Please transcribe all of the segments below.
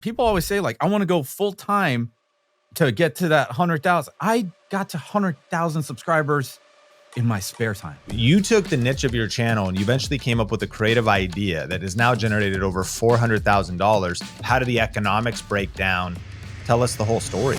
people always say like, I want to go full time to get to that 100,000. I got to 100,000 subscribers in my spare time. You took the niche of your channel and you eventually came up with a creative idea that has now generated over $400,000. How did the economics break down? Tell us the whole story.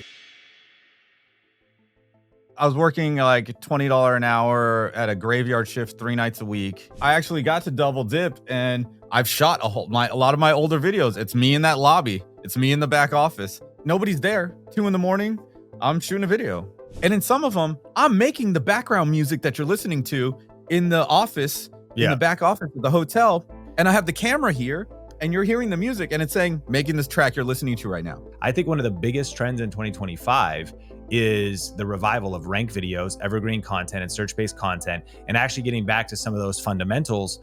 I was working like $20 an hour at a graveyard shift 3 nights a week. I actually got to double dip, and I've shot a lot of my older videos. It's me in that lobby. It's me in the back office. Nobody's there. 2 a.m. I'm shooting a video. And in some of them, I'm making the background music that you're listening to in the office, in the back office of the hotel. And I have the camera here, and you're hearing the music, and it's saying, making this track you're listening to right now. I think one of the biggest trends in 2025 is the revival of ranked videos, evergreen content, and search-based content, and actually getting back to some of those fundamentals.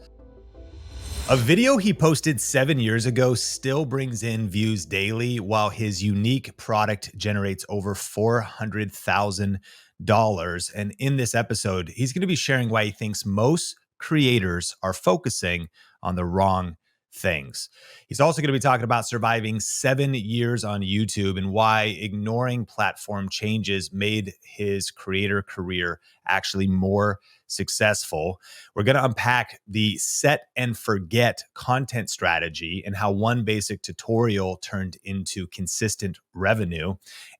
A video he posted 7 years ago still brings in views daily, while his unique product generates over $400,000. And in this episode, he's going to be sharing why he thinks most creators are focusing on the wrong things. He's also going to be talking about surviving 7 years on YouTube and why ignoring platform changes made his creator career actually more successful. We're going to unpack the set and forget content strategy and how one basic tutorial turned into consistent revenue.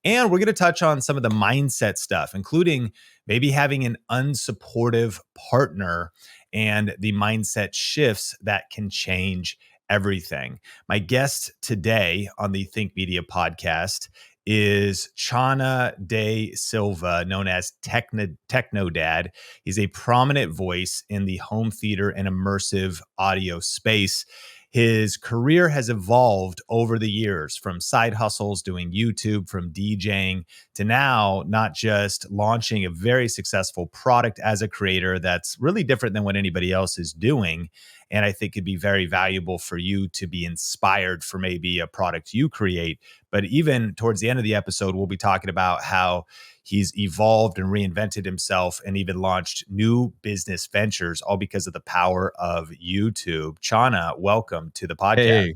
And we're going to touch on some of the mindset stuff, including maybe having an unsupportive partner and the mindset shifts that can change everything. My guest today on the Think Media podcast is Chana De Silva, known as Techno Dad. He's a prominent voice in the home theater and immersive audio space. His career has evolved over the years, from side hustles, doing YouTube, from DJing, to now not just launching a very successful product as a creator that's really different than what anybody else is doing. And I think it'd be very valuable for you to be inspired for maybe a product you create. But even towards the end of the episode, we'll be talking about how he's evolved and reinvented himself and even launched new business ventures, all because of the power of YouTube. Chana, welcome to the podcast. Hey,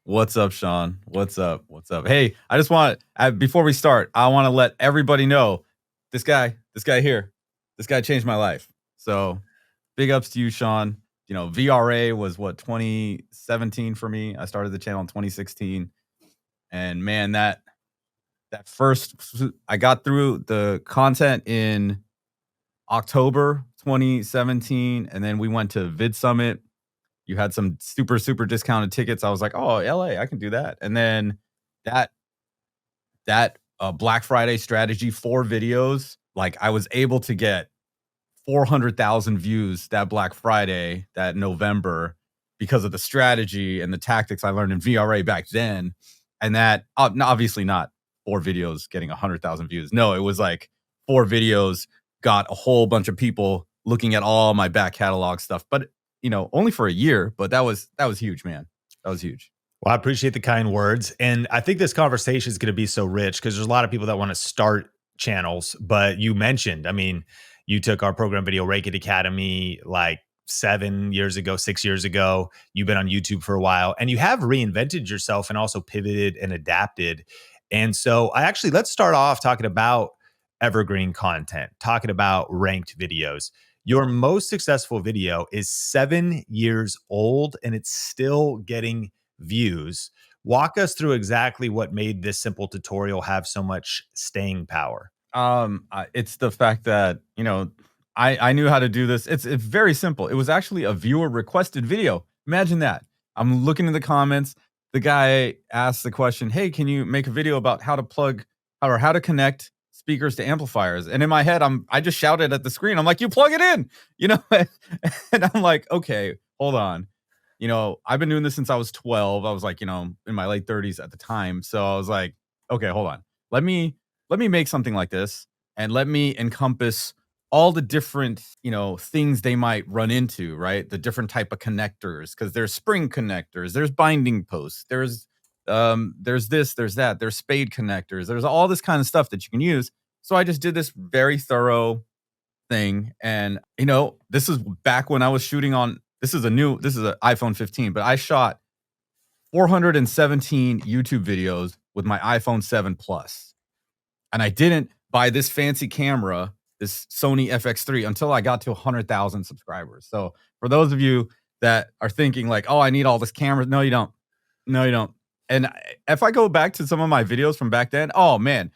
what's up, Sean? What's up? What's up? Hey, I just want, before we start, I want to let everybody know this guy here, this guy changed my life. So big ups to you, Sean. You know, VRA was what, 2017 for me. I started the channel in 2016. And man, that first, I got through the content in October 2017. And then we went to Vid Summit. You had some super, super discounted tickets. I was like, oh, LA, I can do that. And then that Black Friday strategy, 4 videos, like I was able to get 400,000 views that Black Friday, that November, because of the strategy and the tactics I learned in VRA back then. And that obviously not 4 videos getting 100,000 views. No, it was like 4 videos got a whole bunch of people looking at all my back catalog stuff. But you know, only for a year, but that was huge, man. That was huge. Well, I appreciate the kind words. And I think this conversation is going to be so rich because there's a lot of people that want to start channels. But you mentioned, I mean, you took our program Video Rake It Academy like 7 years ago, 6 years ago. You've been on YouTube for a while and you have reinvented yourself and also pivoted and adapted. And so let's start off talking about evergreen content, talking about ranked videos. Your most successful video is 7 years old and it's still getting views. Walk us through exactly what made this simple tutorial have so much staying power. It's the fact that, you know, I knew how to do this. It's very simple. It was actually a viewer requested video. Imagine that. I'm looking in the comments. The guy asked the question, hey, can you make a video about how to connect speakers to amplifiers? And in my head, I just shouted at the screen. I'm like, you plug it in, you know? And I'm like, okay, hold on. You know, I've been doing this since I was 12. I was like, you know, in my late 30s at the time. So I was like, okay, hold on. Let me make something like this and let me encompass all the different, you know, things they might run into, right? The different type of connectors, because there's spring connectors, there's binding posts, there's this, there's that, there's spade connectors, there's all this kind of stuff that you can use. So I just did this very thorough thing. And, you know, this is back when I was shooting on, this is an iPhone 15, but I shot 417 YouTube videos with my iPhone 7 Plus. And I didn't buy this fancy camera, this Sony FX3, until I got to 100,000 subscribers. So for those of you that are thinking like, oh, I need all this camera. No, you don't. No, you don't. And if I go back to some of my videos from back then, oh man,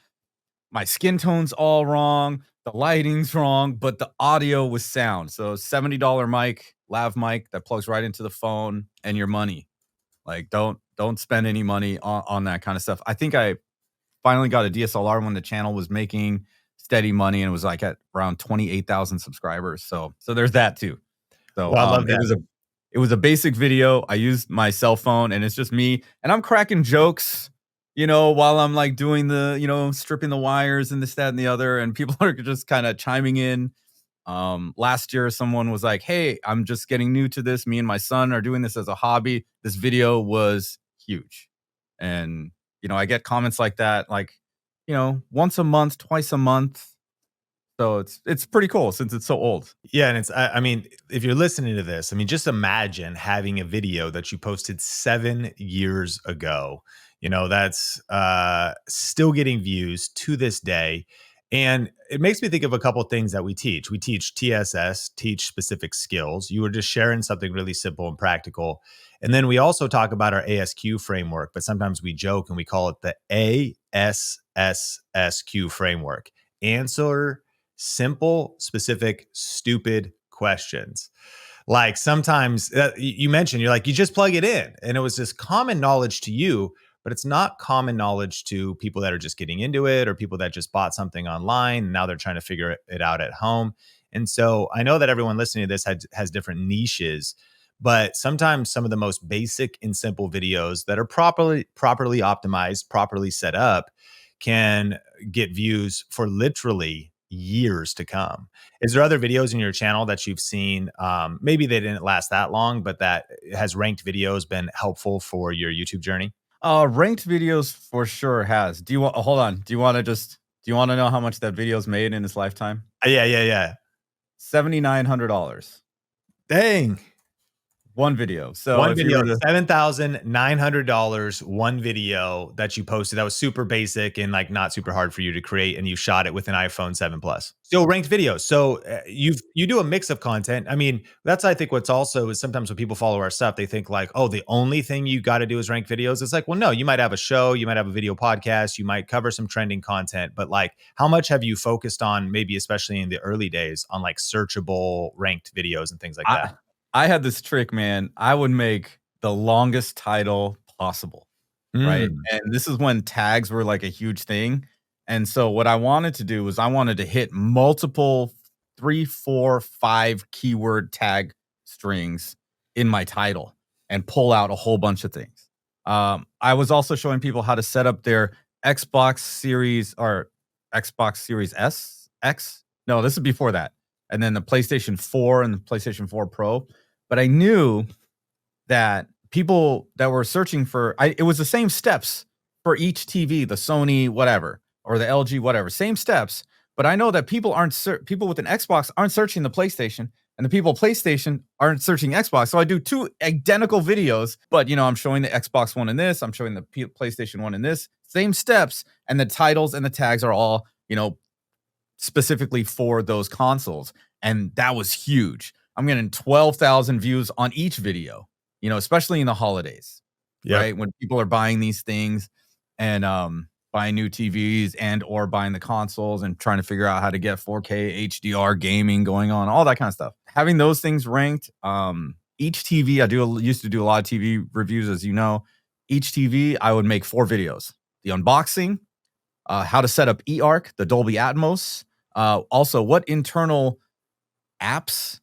my skin tone's all wrong. The lighting's wrong, but the audio was sound. So $70 mic, lav mic that plugs right into the phone and your money. Like don't spend any money on that kind of stuff. I think I finally got a DSLR when the channel was making steady money and it was like at around 28,000 subscribers. So there's that too. So Well, I love that. It was a basic video. I used my cell phone and it's just me and I'm cracking jokes, while I'm like doing the, stripping the wires and this, that, and the other. And people are just kind of chiming in. Last year, someone was like, hey, I'm just getting new to this. Me and my son are doing this as a hobby. This video was huge. And, I get comments like that, like, once a month, twice a month. So it's pretty cool since it's so old. Yeah, and I mean, if you're listening to this, I mean, just imagine having a video that you posted 7 years ago. That's still getting views to this day. And it makes me think of a couple things that we teach. We teach TSS, teach specific skills. You were just sharing something really simple and practical. And then we also talk about our ASQ framework, but sometimes we joke and we call it the ASSSQ framework. Answer simple, specific, stupid questions. Like sometimes you mentioned, you're like, you just plug it in. And it was just common knowledge to you, but it's not common knowledge to people that are just getting into it or people that just bought something online and now they're trying to figure it out at home. And so I know that everyone listening to this has different niches, but sometimes some of the most basic and simple videos that are properly optimized, properly set up can get views for literally years to come. Is there other videos in your channel that you've seen? Maybe they didn't last that long, but that has ranked videos been helpful for your YouTube journey? Ranked videos for sure has. Hold on. Do you want to know how much that video's made in its lifetime? Yeah. $7,900. Dang. One video. So one video, $7,900. One video that you posted that was super basic and like not super hard for you to create, and you shot it with an iPhone 7 Plus. Still ranked videos. So you do a mix of content. I mean, that's I think what's also is sometimes when people follow our stuff, they think like, oh, the only thing you got to do is rank videos. It's like, well, no, you might have a show, you might have a video podcast, you might cover some trending content, but like, how much have you focused on, maybe especially in the early days, on like searchable ranked videos and things like that? I had this trick, man. I would make the longest title possible, right? And this is when tags were like a huge thing. And so what I wanted to do was I wanted to hit multiple 3, 4, 5 keyword tag strings in my title and pull out a whole bunch of things. I was also showing people how to set up their Xbox Series or Xbox Series S, X. No, this is before that. And then the PlayStation 4 and the PlayStation 4 Pro. But I knew that people that were searching for, it was the same steps for each TV, the Sony, whatever, or the LG, whatever, same steps. But I know that people with an Xbox aren't searching the PlayStation, and the people PlayStation aren't searching Xbox. So I do 2 identical videos, but I'm showing the Xbox one in this, I'm showing the PlayStation one in this, same steps, and the titles and the tags are all, specifically for those consoles. And that was huge. I'm getting 12,000 views on each video, especially in the holidays, right? When people are buying these things and buying new TVs and or buying the consoles and trying to figure out how to get 4K HDR gaming going on, all that kind of stuff. Having those things ranked, each TV, used to do a lot of TV reviews, as you know. Each TV, I would make 4 videos. The unboxing, how to set up eARC, the Dolby Atmos, also what internal apps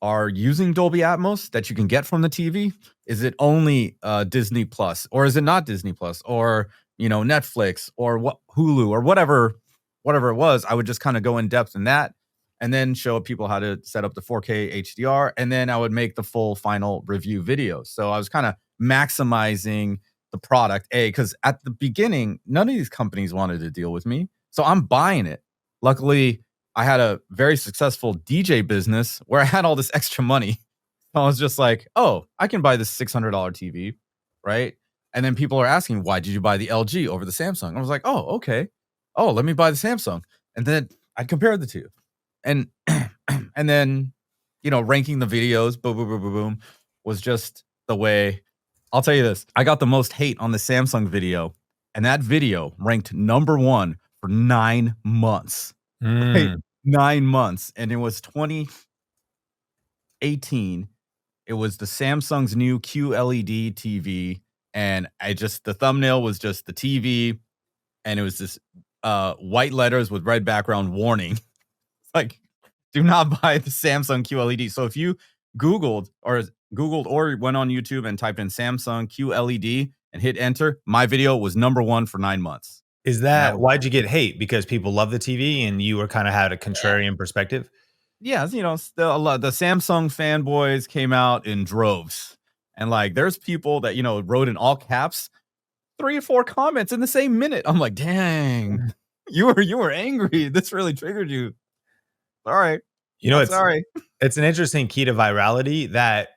are using Dolby Atmos that you can get from the TV. Is it only Disney Plus, or is it not Disney Plus, or Netflix, or Hulu, or whatever it was? I would just kind of go in depth in that and then show people how to set up the 4K HDR, and then I would make the full final review video. So I was kind of maximizing the product, because at the beginning none of these companies wanted to deal with me, so I'm buying it. Luckily, I had a very successful DJ business where I had all this extra money. I was just like, oh, I can buy this $600 TV, right? And then people are asking, why did you buy the LG over the Samsung? I was like, oh, okay. Oh, let me buy the Samsung. And then I compared the two. And and then, ranking the videos, boom, boom, boom, boom, boom, was just the way. I'll tell you this. I got the most hate on the Samsung video, and that video ranked number one for 9 months. Right? Mm. 9 months. And it was 2018. It was the Samsung's new QLED TV. And the thumbnail was just the TV, and it was this white letters with red background warning. Like, do not buy the Samsung QLED. So if you Googled or went on YouTube and typed in Samsung QLED and hit enter, my video was number one for 9 months. Is that why'd you get hate? Because people love the TV and you were kind of had a contrarian perspective? Yeah, still a lot. The Samsung fanboys came out in droves. And like, there's people that, wrote in all caps 3 or 4 comments in the same minute. I'm like, dang, you were angry. This really triggered you. All right. Sorry. It's an interesting key to virality that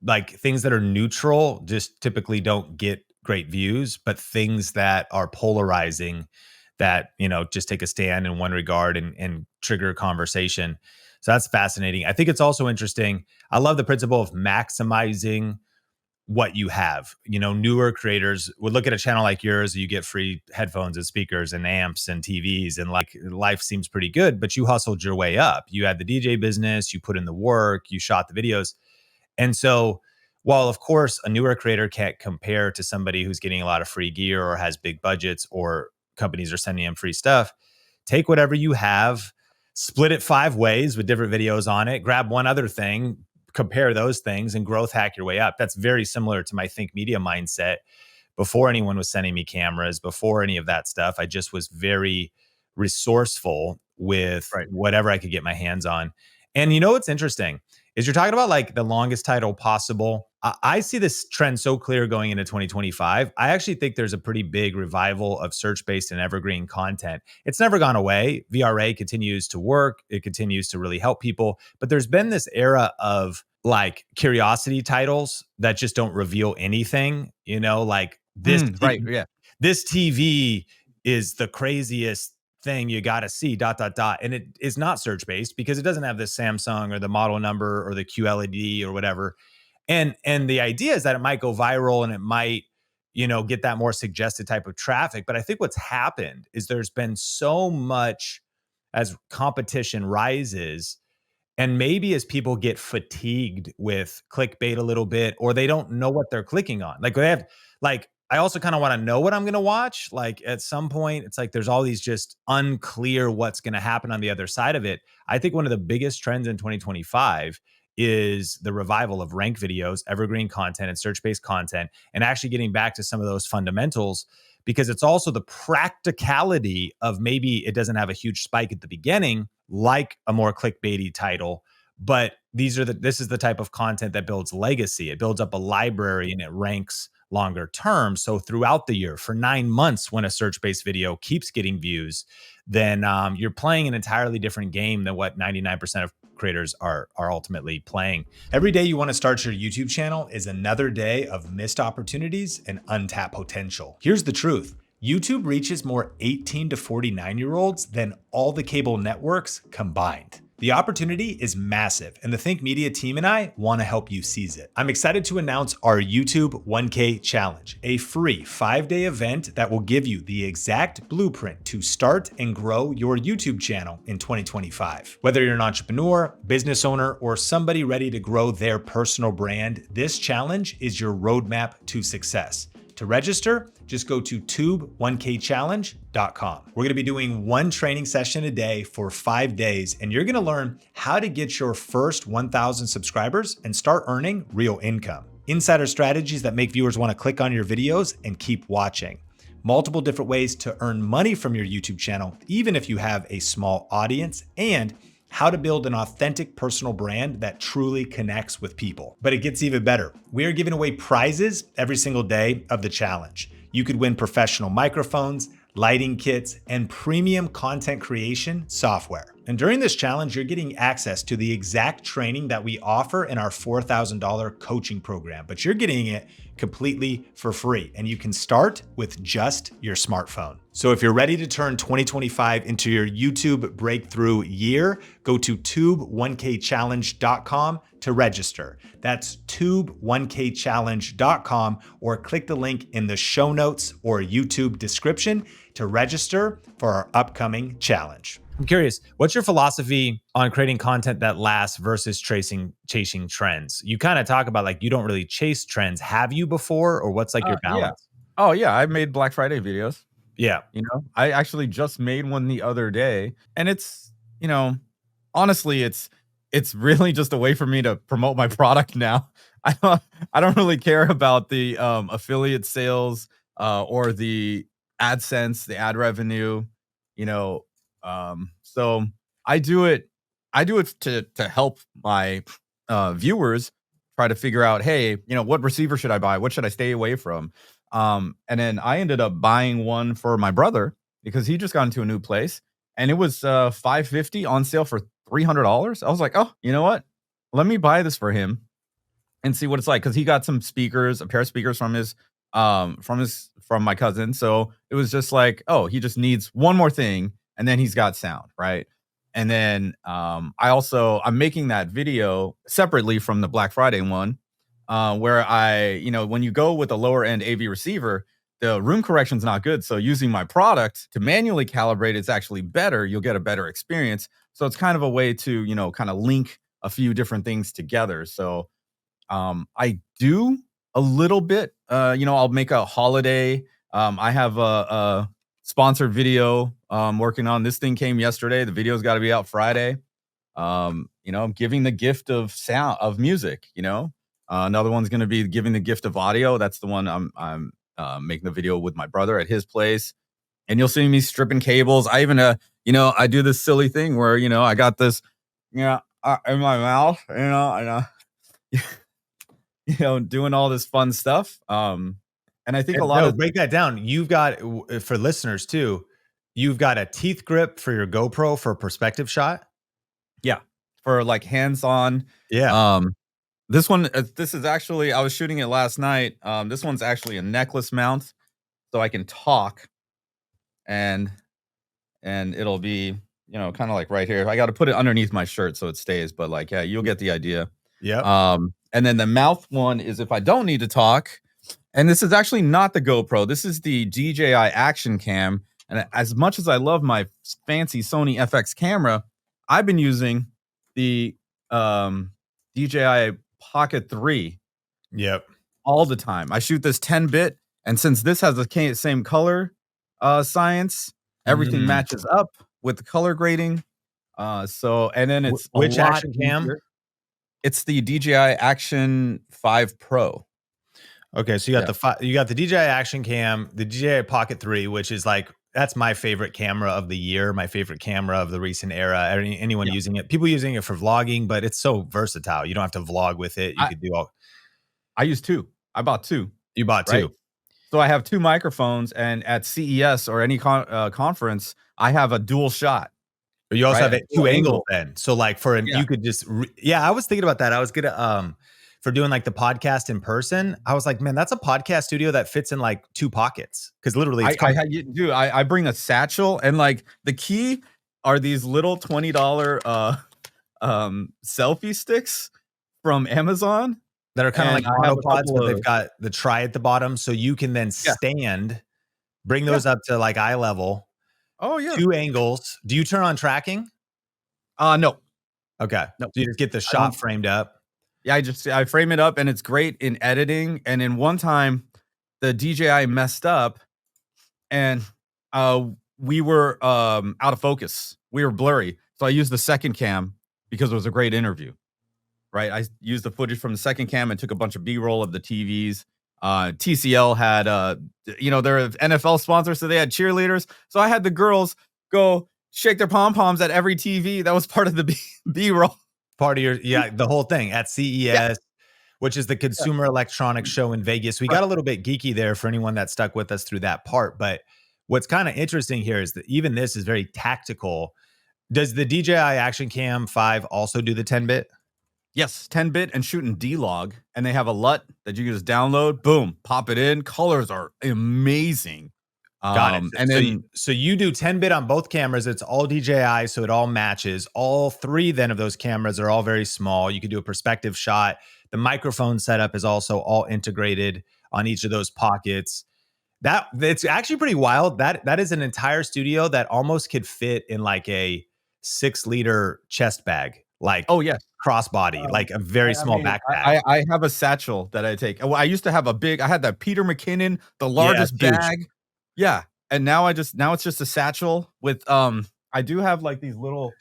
like things that are neutral just typically don't get great views, but things that are polarizing that, just take a stand in one regard and trigger a conversation. So that's fascinating. I think it's also interesting. I love the principle of maximizing what you have. Newer creators would look at a channel like yours, you get free headphones and speakers and amps and TVs, and like life seems pretty good, but you hustled your way up. You had the DJ business, you put in the work, you shot the videos. And so while of course a newer creator can't compare to somebody who's getting a lot of free gear or has big budgets or companies are sending them free stuff, take whatever you have, split it 5 ways with different videos on it, grab one other thing, compare those things, and growth hack your way up. That's very similar to my Think Media mindset. Before anyone was sending me cameras, before any of that stuff, I just was very resourceful with whatever I could get my hands on. And what's interesting is you're talking about like the longest title possible. I see this trend so clear going into 2025. I actually think there's a pretty big revival of search-based and evergreen content. It's never gone away. VRA continues to work. It continues to really help people. But there's been this era of like curiosity titles that just don't reveal anything, like this. This TV is the craziest thing you got to see, ... And it is not search based because it doesn't have the Samsung or the model number or the QLED or whatever. And the idea is that it might go viral and it might, get that more suggested type of traffic. But I think what's happened is there's been so much as competition rises, and maybe as people get fatigued with clickbait a little bit, or they don't know what they're clicking on. Like they have, like, I also kind of want to know what I'm going to watch. Like at some point, it's like there's all these just unclear what's going to happen on the other side of it. I think one of the biggest trends in 2025 is the revival of rank videos, evergreen content, and search-based content, and actually getting back to some of those fundamentals, because it's also the practicality of maybe it doesn't have a huge spike at the beginning, like a more clickbaity title, but this is the type of content that builds legacy. It builds up a library and it ranks longer term. So throughout the year, for 9 months, when a search-based video keeps getting views, then you're playing an entirely different game than what 99% of creators are ultimately playing. Every day you want to start your YouTube channel is another day of missed opportunities and untapped potential. Here's the truth. YouTube reaches more 18 to 49-year-olds than all the cable networks combined. The opportunity is massive, and the Think Media team and I want to help you seize it. I'm excited to announce our YouTube 1K Challenge, a free 5-day event that will give you the exact blueprint to start and grow your YouTube channel in 2025. Whether you're an entrepreneur, business owner, or somebody ready to grow their personal brand, this challenge is your roadmap to success. To register, just go to tube1kchallenge.com. We're going to be doing one training session a day for 5 days, and you're going to learn how to get your first 1,000 subscribers and start earning real income. Insider strategies that make viewers want to click on your videos and keep watching. Multiple different ways to earn money from your YouTube channel, even if you have a small audience, and how to build an authentic personal brand that truly connects with people. But it gets even better. We are giving away prizes every single day of the challenge. You could win professional microphones, lighting kits, and premium content creation software. And during this challenge, you're getting access to the exact training that we offer in our $4,000 coaching program, but you're getting it completely for free. And you can start with just your smartphone. So if you're ready to turn 2025 into your YouTube breakthrough year, go to tube1kchallenge.com to register. That's tube1kchallenge.com, or click the link in the show notes or YouTube description to register for our upcoming challenge. I'm curious, what's your philosophy on creating content that lasts versus chasing trends? You kind of talk about like you don't really chase trends. Have you before, or what's like your Yeah. balance? Oh yeah, I've made Black Friday videos. Yeah. You know, I actually just made one the other day, and it's, you know, honestly, it's really just a way for me to promote my product now. I don't I don't really care about the affiliate sales or the AdSense, the ad revenue, you know. So I do it to help my viewers try to figure out, hey, you know, what receiver should I buy? What should I stay away from? And then I ended up buying one for my brother because he just got into a new place, and it was 550 on sale for $300. I was like, oh, you know what? Let me buy this for him and see what it's like, because he got some speakers, a pair of speakers from my cousin. So it was just like, oh, he just needs one more thing, and then he's got sound, right? And then I'm making that video separately from the Black Friday one, where when you go with a lower end AV receiver, the room correction's not good. So using my product to manually calibrate is actually better. You'll get a better experience. So it's kind of a way to, kind of link a few different things together. So I do a little bit, I'll make a holiday. I have a sponsored video working on. This thing came yesterday. The video's got to be out Friday. I'm giving the gift of sound, of music, another one's going to be giving the gift of audio. That's the one I'm making the video with my brother at his place. And you'll see me stripping cables. I even, I do this silly thing where, I got this, in my mouth, and, doing all this fun stuff. And I think a lot of break that down. You've got, for listeners too, you've got a teeth grip for your GoPro for a perspective shot. Yeah, for like hands-on. Yeah. This one, this is actually, I was shooting it last night. This one's actually a necklace mount, so I can talk, and it'll be, kind of like right here. I got to put it underneath my shirt so it stays, but like, yeah, you'll get the idea. Yeah. And then the mouth one is if I don't need to talk. And this is actually not the GoPro. This is the DJI Action Cam. And as much as I love my fancy Sony FX camera, I've been using the DJI Pocket 3. Yep. All the time. I shoot this 10-bit, and since this has the same color science, everything matches up with the color grading. And then it's which action cam? Easier. It's the DJI Action 5 Pro. Okay, so you got the DJI Action Cam, the DJI Pocket 3, which is like, that's my favorite camera of the year, my favorite camera of the recent era. Anyone using it, people using it for vlogging, but it's so versatile. You don't have to vlog with it. You could do all. I use two. I bought two. You bought right? two. So I have two microphones, and at CES or any conference, I have a dual shot. You also have two angles then. So like you could just, I was thinking about that. I was gonna, for doing like the podcast in person, I was like, man, that's a podcast studio that fits in like two pockets. Cause literally I bring a satchel, and like the key are these little $20 selfie sticks from Amazon that are kind of like monopods, but they've got the try at the bottom. So you can then stand, bring those up to like eye level. Oh yeah. Two angles. Do you turn on tracking? No. Okay. No. So you just get the shot framed up. Yeah, I frame it up, and it's great in editing. And in one time, the DJI messed up, and we were out of focus. We were blurry. So I used the second cam because it was a great interview. Right? I used the footage from the second cam and took a bunch of B-roll of the TVs. TCL had they're an NFL sponsor, so they had cheerleaders. So I had the girls go shake their pom-poms at every TV. That was part of the B-roll. Part of the whole thing at CES, which is the Consumer Electronics Show in Vegas. We got a little bit geeky there for anyone that stuck with us through that part. But what's kind of interesting here is that even this is very tactical. Does the DJI Action Cam 5 also do the 10-bit? Yes, 10-bit and shooting D-Log, and they have a LUT that you can just download, boom, pop it in. Colors are amazing. Got it. And then So you do 10-bit on both cameras. It's all DJI, so it all matches. All three then of those cameras are all very small. You can do a perspective shot. The microphone setup is also all integrated on each of those pockets. It's actually pretty wild. That is an entire studio that almost could fit in like a 6-liter chest bag, like oh yes, crossbody, like a very small backpack. I have a satchel that I take. Well, I used to have I had that Peter McKinnon, the Yeah, largest it's huge. bag. Yeah, and now it's just a satchel with I do have like these little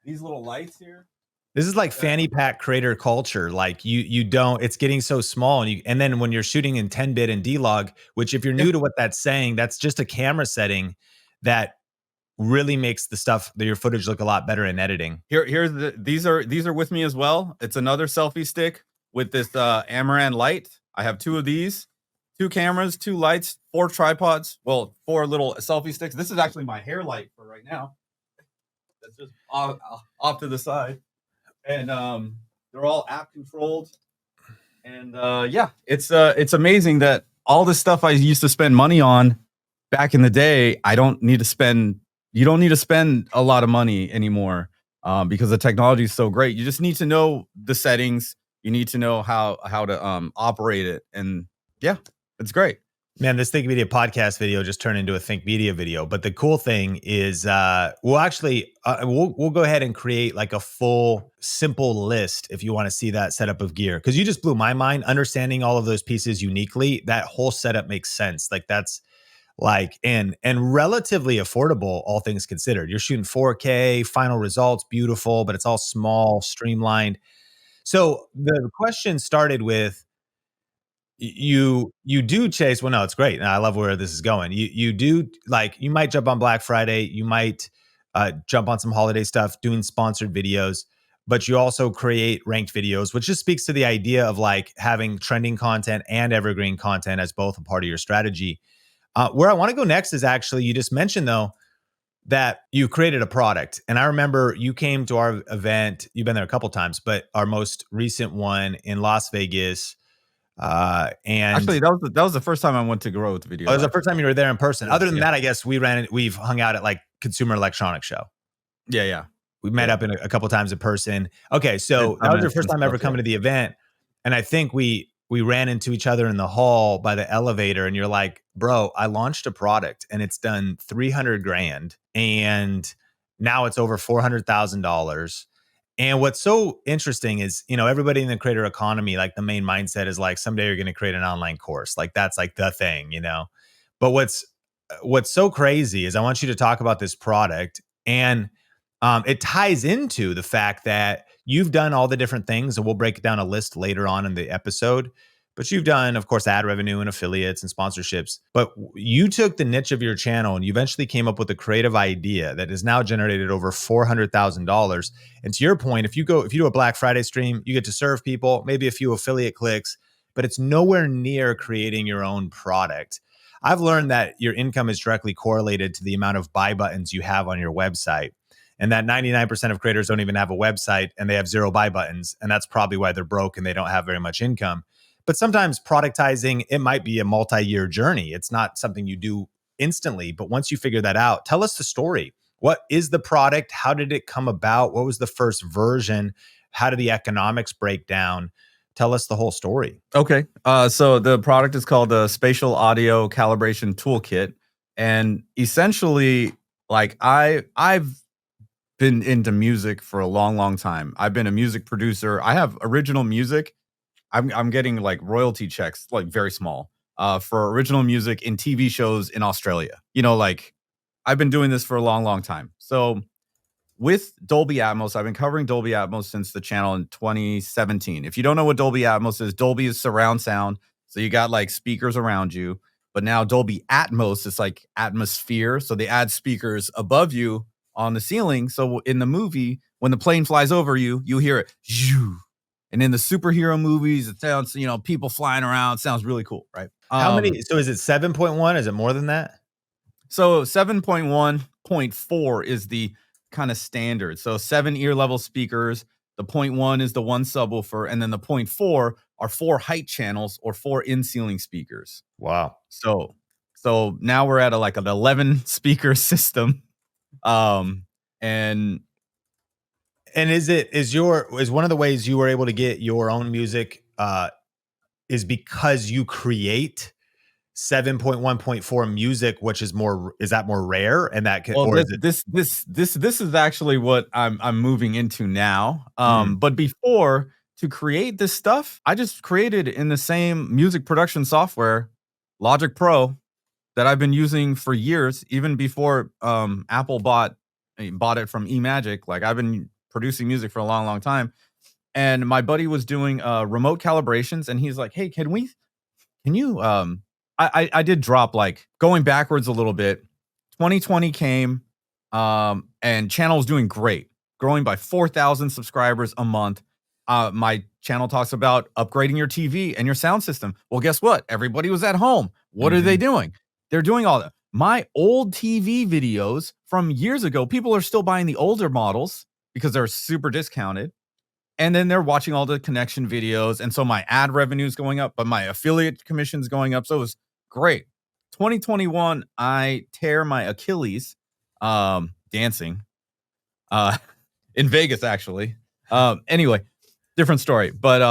lights here. This is like fanny pack creator culture. Like you don't, it's getting so small. And then when you're shooting in 10-bit and D-Log, which if you're new to what that's saying, that's just a camera setting that really makes your footage look a lot better in editing. These are with me as well. It's another selfie stick with this Amaran light. I have 2 of these, 2 cameras, 2 lights, 4 tripods. Well, 4 little selfie sticks. This is actually my hair light for right now. That's just off to the side. And they're all app controlled. And yeah, it's amazing that all the stuff I used to spend money on back in the day, you don't need to spend a lot of money anymore because the technology is so great. You just need to know the settings. You need to know how to operate it. And yeah, it's great. Man, this Think Media podcast video just turned into a Think Media video. But the cool thing is, we'll go ahead and create like a full, simple list if you want to see that setup of gear. Because you just blew my mind understanding all of those pieces uniquely. That whole setup makes sense. Like that's like and relatively affordable, all things considered. You're shooting 4K, final results, beautiful, but it's all small, streamlined. So the question started with, you do chase, well, no, it's great, and I love where this is going. You do, like, you might jump on Black Friday, you might jump on some holiday stuff doing sponsored videos, but you also create ranked videos, which just speaks to the idea of like having trending content and evergreen content as both a part of your strategy. Where I want to go next is actually, you just mentioned though that you created a product, and I remember you came to our event. You've been there a couple times, but our most recent one in Las Vegas. And Actually, that was the first time I went to Growth Video. Oh, it was the first time you were there in person. Yes, Other than that, I guess we've hung out at like Consumer Electronics Show. Yeah. We met up in a couple times in person. Okay, so that was your first time ever coming to the event, and I think we ran into each other in the hall by the elevator, and you're like, "Bro, I launched a product and it's done 300 grand, and now it's over $400,000." And what's so interesting is, everybody in the creator economy, like the main mindset is like, someday you're going to create an online course. Like that's like the thing, But what's so crazy is I want you to talk about this product, and it ties into the fact that you've done all the different things, and we'll break down a list later on in the episode. But you've done, of course, ad revenue and affiliates and sponsorships. But you took the niche of your channel and you eventually came up with a creative idea that has now generated over $400,000. And to your point, if you do a Black Friday stream, you get to serve people, maybe a few affiliate clicks, but it's nowhere near creating your own product. I've learned that your income is directly correlated to the amount of buy buttons you have on your website. And that 99% of creators don't even have a website and they have 0 buy buttons. And that's probably why they're broke and they don't have very much income. But sometimes productizing, it might be a multi-year journey. It's not something you do instantly. But once you figure that out, tell us the story. What is the product? How did it come about? What was the first version? How did the economics break down? Tell us the whole story. Okay. So the product is called the Spatial Audio Calibration Toolkit. And essentially, like I've been into music for a long, long time. I've been a music producer. I have original music. I'm getting like royalty checks, like very small, for original music in TV shows in Australia. Like I've been doing this for a long, long time. So with Dolby Atmos, I've been covering Dolby Atmos since the channel in 2017. If you don't know what Dolby Atmos is, Dolby is surround sound. So you got like speakers around you, but now Dolby Atmos is like atmosphere. So they add speakers above you on the ceiling. So in the movie, when the plane flies over you, you hear it. And in the superhero movies, it sounds, people flying around. It sounds really cool, right? How many? So is it 7.1? Is it more than that? So 7.1.4 is the kind of standard. So 7 ear level speakers, the point 1 is the one subwoofer, and then the point 4 are 4 height channels or 4 in-ceiling speakers. Wow. So now we're at like an 11 speaker system. And is one of the ways you were able to get your own music is because you create 7.1.4 music, which is that more rare, and that can, well, or is it? this is actually what I'm moving into now. Mm. But before, to create this stuff, I just created in the same music production software, Logic Pro, that I've been using for years, even before Apple bought it from eMagic. Like, I've been producing music for a long, long time. And my buddy was doing remote calibrations, and he's like, "Hey, can you?" I did drop, like, going backwards a little bit. 2020 came, and channel was doing great, growing by 4,000 subscribers a month. My channel talks about upgrading your TV and your sound system. Well, guess what? Everybody was at home. What are they doing? They're doing all that. My old TV videos from years ago, people are still buying the older models because they're super discounted. And then they're watching all the connection videos. And so my ad revenue is going up, but my affiliate commission is going up. So it was great. 2021, I tear my Achilles dancing in Vegas, actually. Anyway, different story. But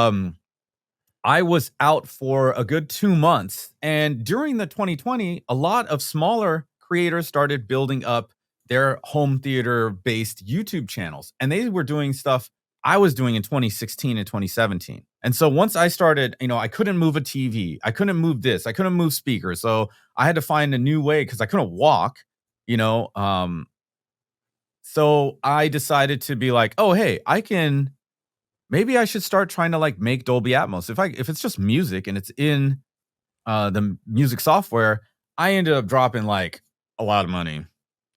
I was out for a good 2 months. And during the 2020, a lot of smaller creators started building up their home theater based YouTube channels. And they were doing stuff I was doing in 2016 and 2017. And so once I started, I couldn't move a TV. I couldn't move this. I couldn't move speakers. So I had to find a new way because I couldn't walk, you know. So I decided to be like, oh, hey, maybe I should start trying to like make Dolby Atmos. If it's just music and it's in the music software, I ended up dropping like a lot of money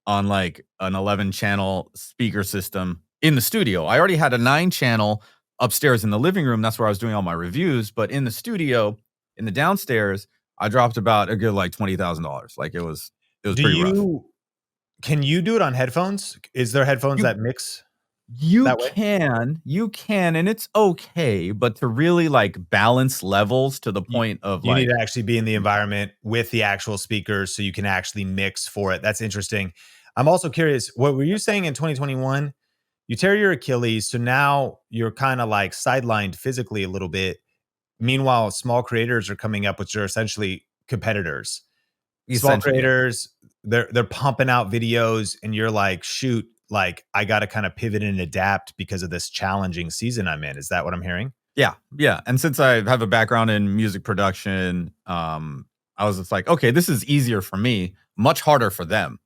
on like an 11 channel speaker system in the studio. I already had a 9 channel upstairs in the living room. That's where I was doing all my reviews. But in the studio, in the downstairs, I dropped about a good like $20,000. Like, it was pretty rough. Can you do it on headphones? Is there headphones that mix? You can, and it's okay, but to really like balance levels to the point of You like, need to actually be in the environment with the actual speakers so you can actually mix for it. That's interesting. I'm also curious, what were you saying in 2021? You tear your Achilles, so now you're kind of like sidelined physically a little bit. Meanwhile, small creators are coming up, which are essentially competitors. Small creators, they're pumping out videos, and you're like, shoot, like I got to kind of pivot and adapt because of this challenging season I'm in. Is that what I'm hearing? Yeah, yeah. And since I have a background in music production, I was just like, okay, this is easier for me, much harder for them,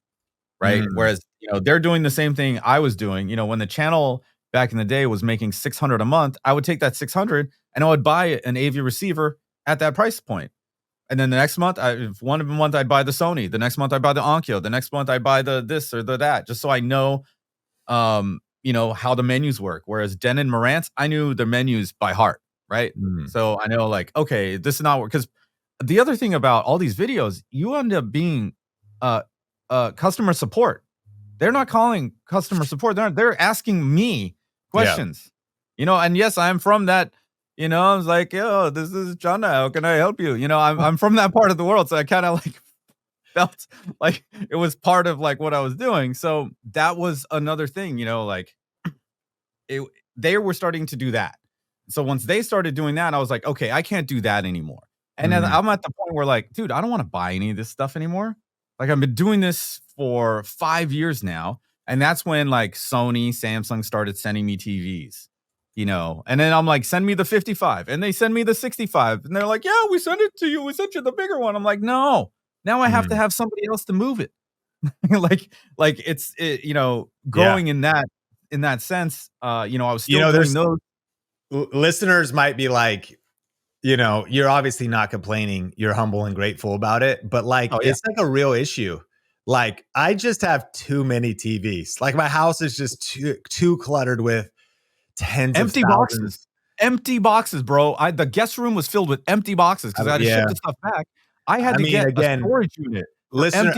right? Whereas, they're doing the same thing I was doing. When the channel back in the day was making 600 a month, I would take that 600 and I would buy an AV receiver at that price point. And then the next month, one month I'd buy the Sony. The next month I'd buy the Onkyo. The next month I'd buy the this or the that, just so I know, how the menus work. Whereas Den and Marantz, I knew the menus by heart, right? So I know, like, okay, this is not work. Because the other thing about all these videos, you end up being customer support. They're not calling customer support. They're asking me questions. And yes, I'm from that. I was like, yo, this is Chana. How can I help you? I'm from that part of the world, so I kind of like felt like it was part of like what I was doing. So that was another thing, like they were starting to do that. So once they started doing that, I was like, okay, I can't do that anymore. And then I'm at the point where like, dude, I don't want to buy any of this stuff anymore. Like, I've been doing this for 5 years now. And that's when like Sony, Samsung started sending me TVs. And then I'm like, send me the 55, and they send me the 65, and they're like, yeah, we sent it to you. We sent you the bigger one. I'm like, no, now I have to have somebody else to move it. like it's growing in that sense. I was still doing those. Listeners might be like, you're obviously not complaining. You're humble and grateful about it, but like, it's like a real issue. Like, I just have too many TVs. Like, my house is just too cluttered with tens empty of boxes. Empty boxes, bro. The guest room was filled with empty boxes because I had to ship the stuff back. I had to get a storage unit. Listener,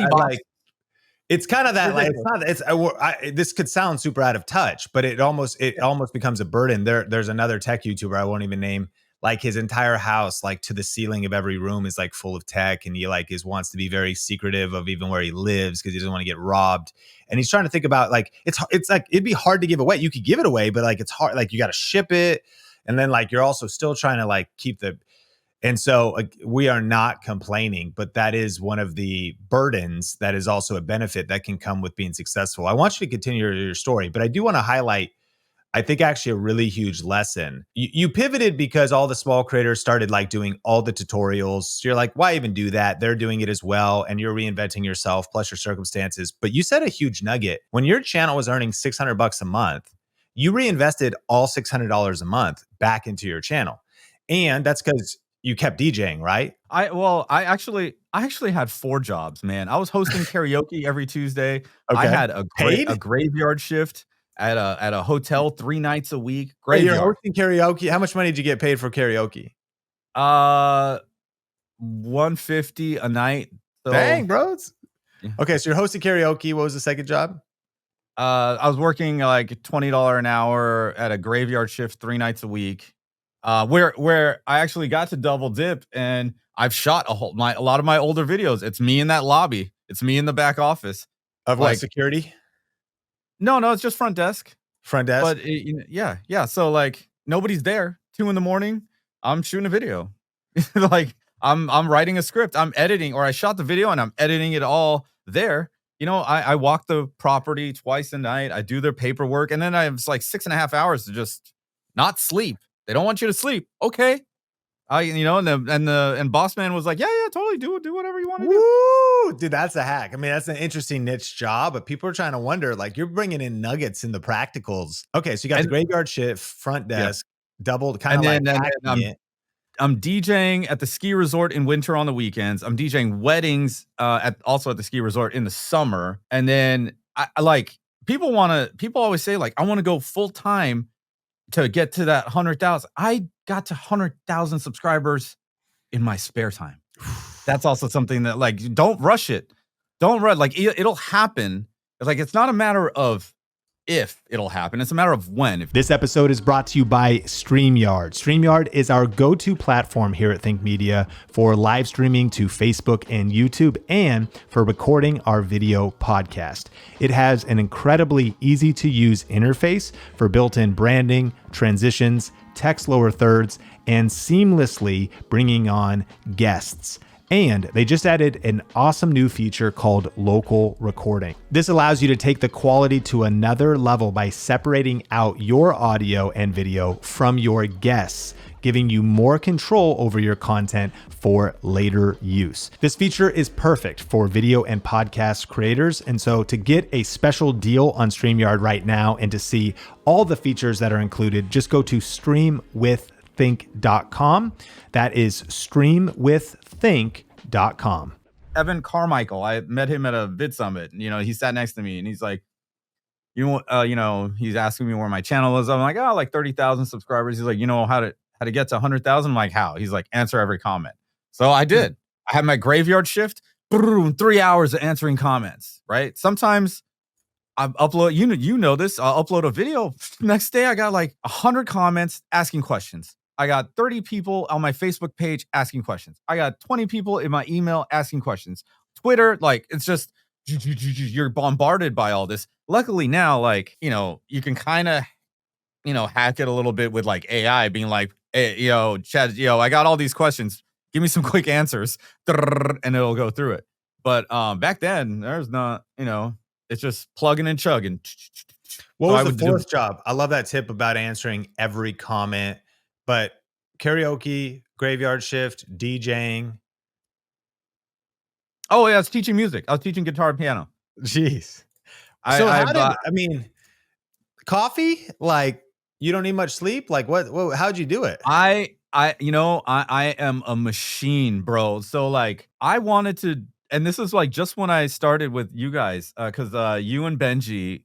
It's kind of that, like, it's ridiculous. not, this could sound super out of touch, but it almost becomes a burden. There's another tech YouTuber I won't even name. Like his entire house, like to the ceiling of every room, is like full of tech, and he like wants to be very secretive of even where he lives because he doesn't want to get robbed. And he's trying to think about like it's like it'd be hard to give away. You could give it away, but like it's hard. Like you got to ship it, and then like you're also still trying to like keep the. And so we are not complaining, but that is one of the burdens that is also a benefit that can come with being successful. I want you to continue your story, but I do want to highlight, I think actually a really huge lesson. You pivoted because all the small creators started like doing all the tutorials. So you're like, why even do that? They're doing it as well. And you're reinventing yourself plus your circumstances. But you said a huge nugget. When your channel was earning $600 a month, you reinvested all $600 a month back into your channel. And that's because you kept DJing, right? I actually had 4 jobs, man. I was hosting karaoke every Tuesday. I Okay. had Paid? a graveyard shift at a hotel 3 nights a week. Wait, you're Graveyard. hosting karaoke. How much money did you get paid for karaoke? Uh, 150 a night. So Dang, bro. yeah. Okay, so you're hosting karaoke. What was the second job? I was working like $20 an hour at a graveyard shift 3 nights a week. Where I actually got to double dip, and I've shot a lot of my older videos. It's me in that lobby. It's me in the back office. Of what, Like, security? no, it's just front desk. Front desk? But yeah. So like nobody's there. 2 in the morning. I'm shooting a video. Like I'm writing a script. I'm editing, or I shot the video and I'm editing it all there. I walk the property twice a night. I do their paperwork, and then I have like 6.5 hours to just not sleep. They don't want you to sleep. Okay. And boss man was like, yeah, totally do whatever you want to do. Woo! Dude, that's a hack. I mean, that's an interesting niche job, but people are trying to wonder, like, you're bringing in nuggets in the practicals. Okay, so you got the And graveyard shift, front yeah. desk, doubled, kind And of like then hacking it. I'm DJing at the ski resort in winter on the weekends. I'm DJing weddings also at the ski resort in the summer. And then I like people always say like I want to go full time to get to that 100,000. I got to 100,000 subscribers in my spare time. That's also something that like don't rush it. Don't rush, like it'll happen. It's like it's not a matter of if it'll happen. It's a matter of when. This episode is brought to you by StreamYard. StreamYard is our go-to platform here at Think Media for live streaming to Facebook and YouTube, and for recording our video podcast. It has an incredibly easy to use interface for built-in branding, transitions, text lower thirds, and seamlessly bringing on guests. And they just added an awesome new feature called local recording. This allows you to take the quality to another level by separating out your audio and video from your guests, giving you more control over your content for later use. This feature is perfect for video and podcast creators. And so to get a special deal on StreamYard right now and to see all the features that are included, just go to streamwiththink.com. That is streamwiththink.com. Evan Carmichael, I met him at a vid summit. He sat next to me and he's like, he's asking me where my channel is. I'm like, oh, like 30,000 subscribers. He's like, how to get to 100,000? I'm like, how? He's like, answer every comment. So I did. I had my graveyard shift, 3 hours of answering comments, right? Sometimes I upload, you know this, I'll upload a video. Next day, I got like 100 comments asking questions. I got 30 people on my Facebook page asking questions. I got 20 people in my email asking questions. Twitter, like, it's just, you're bombarded by all this. Luckily now, like, you can kind of, hack it a little bit with like AI being like, hey, Chad, I got all these questions. Give me some quick answers, and it'll go through it. But back then, there's not, it's just plugging and chugging. What was the fourth job? I love that tip about answering every comment. But karaoke, graveyard shift, DJing. Oh yeah, I was teaching music. I was teaching guitar and piano. Jeez. Coffee? Like, you don't need much sleep? Like, how'd you do it? I am a machine, bro. So like I wanted to, and this is like just when I started with you guys, because you and Benji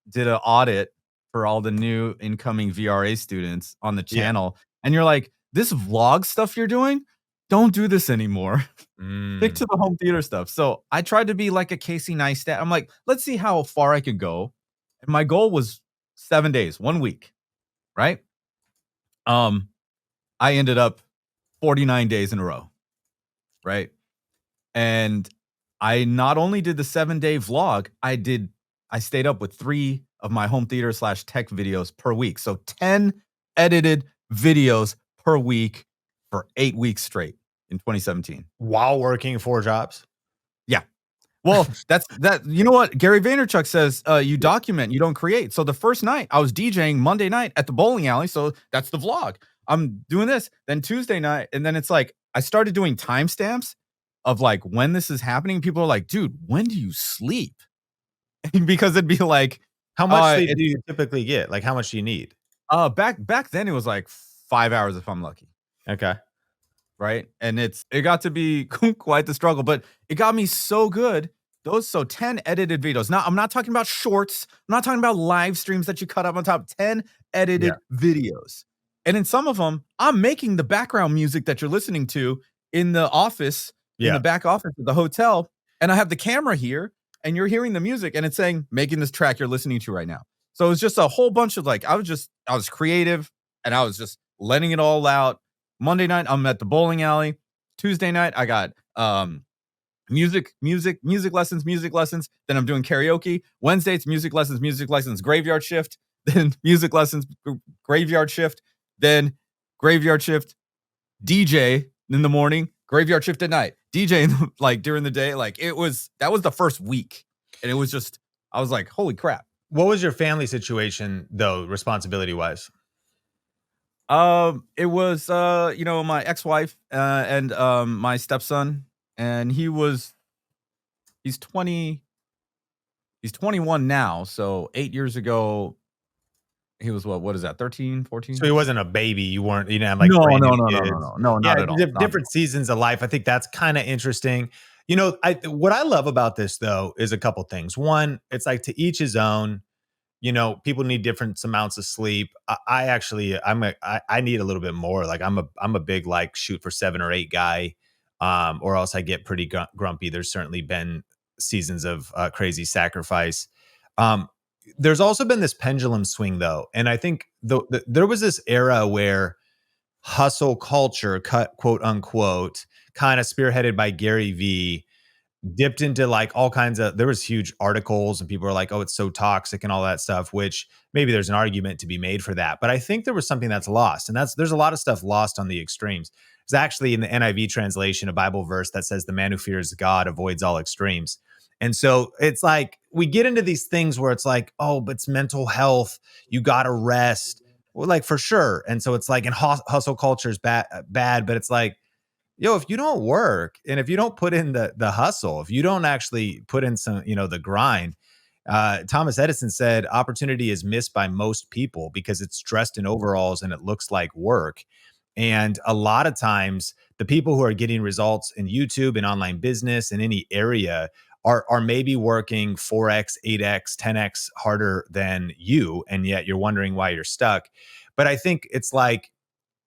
did an audit for all the new incoming VRA students on the channel. And you're like, this vlog stuff you're doing, don't do this anymore. Stick Mm. to the home theater stuff. So I tried to be like a Casey Neistat. I'm like, let's see how far I could go. And my goal was 7 days, 1 week, right? Um, I ended up 49 days in a row, right? And I not only did the 7-day vlog, I stayed up with 3 of my home theater slash tech videos per week. So 10 edited videos per week for 8 weeks straight in 2017. While working 4 jobs? Yeah. Well, that you know what? Gary Vaynerchuk says, you document, you don't create. So the first night I was DJing Monday night at the bowling alley. So that's the vlog. I'm doing this. Then Tuesday night, and then it's like I started doing timestamps of like when this is happening. People are like, dude, when do you sleep? Because it'd be like, How much sleep do it's you typically get? Like, how much do you need? back then it was like 5 hours if I'm lucky. Okay. Right? And it got to be quite the struggle, but it got me so good. So 10 edited videos. Now, I'm not talking about shorts. I'm not talking about live streams that you cut up on top. 10 Yeah. edited videos. And in some of them, I'm making the background music that you're listening to in the office, in the back office of the hotel. And I have the camera here, and you're hearing the music, and it's saying, making this track you're listening to right now. So it was just a whole bunch of like, I was creative, and I was just letting it all out. Monday night, I'm at the bowling alley. Tuesday night, I got music lessons. Then I'm doing karaoke. Wednesday, it's music lessons, graveyard shift. Then music lessons, graveyard shift. Then graveyard shift, DJ in the morning, graveyard shift at night, DJ like during the day. Like that was the first week. And it was just, I was like, holy crap. What was your family situation though, responsibility wise? It was my ex-wife and my stepson, and he's 21 now, so 8 years ago he was what is that, 13, 14? So he wasn't a baby. You didn't have like No, brand no, new no, no, no, kids. no, no, Yeah, not at all. Not at different all. seasons of life. I think that's kind of interesting. What I love about this though is a couple things. One, it's like to each his own. People need different amounts of sleep. I need a little bit more. Like I'm a big like shoot for 7 or 8 guy, or else I get pretty grumpy. There's certainly been seasons of crazy sacrifice. Um, there's also been this pendulum swing though, and I think there was this era where hustle culture, quote unquote, kind of spearheaded by Gary V, dipped into like all kinds of, there was huge articles and people were like, oh, it's so toxic and all that stuff, which maybe there's an argument to be made for that. But I think there was something that's lost, and there's a lot of stuff lost on the extremes. There's actually in the NIV translation a Bible verse that says the man who fears God avoids all extremes. And so it's like we get into these things where it's like, oh, but it's mental health, you got to rest. Well, like for sure. And so it's like, and hustle culture is bad, but it's like, yo, if you don't work and if you don't put in the hustle, if you don't actually put in some, the grind, Thomas Edison said opportunity is missed by most people because it's dressed in overalls and it looks like work. And a lot of times the people who are getting results in YouTube and online business in any area are maybe working 4x, 8x, 10x harder than you, and yet you're wondering why you're stuck. But I think it's like,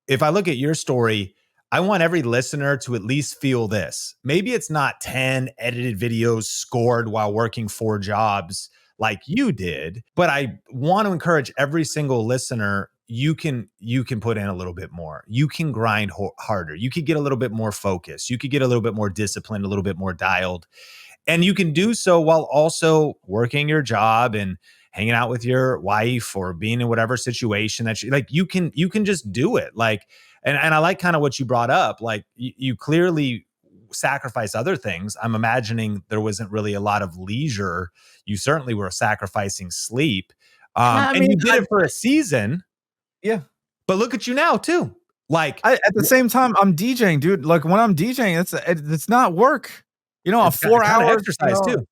if I look at your story, I want every listener to at least feel this. Maybe it's not 10 edited videos scored while working 4 jobs like you did, but I want to encourage every single listener, you can put in a little bit more. You can grind harder. You could get a little bit more focused. You could get a little bit more disciplined, a little bit more dialed. And you can do so while also working your job and hanging out with your wife or being in whatever situation that you can just do it. Like, and I like kind of what you brought up. Like you clearly sacrifice other things. I'm imagining there wasn't really a lot of leisure. You certainly were sacrificing sleep. I And mean, you did it for a season, yeah. but look at you now too. Like At the same time, I'm DJing, dude. Like when I'm DJing, it's not work. A it's 4 kind of hours, exercise too.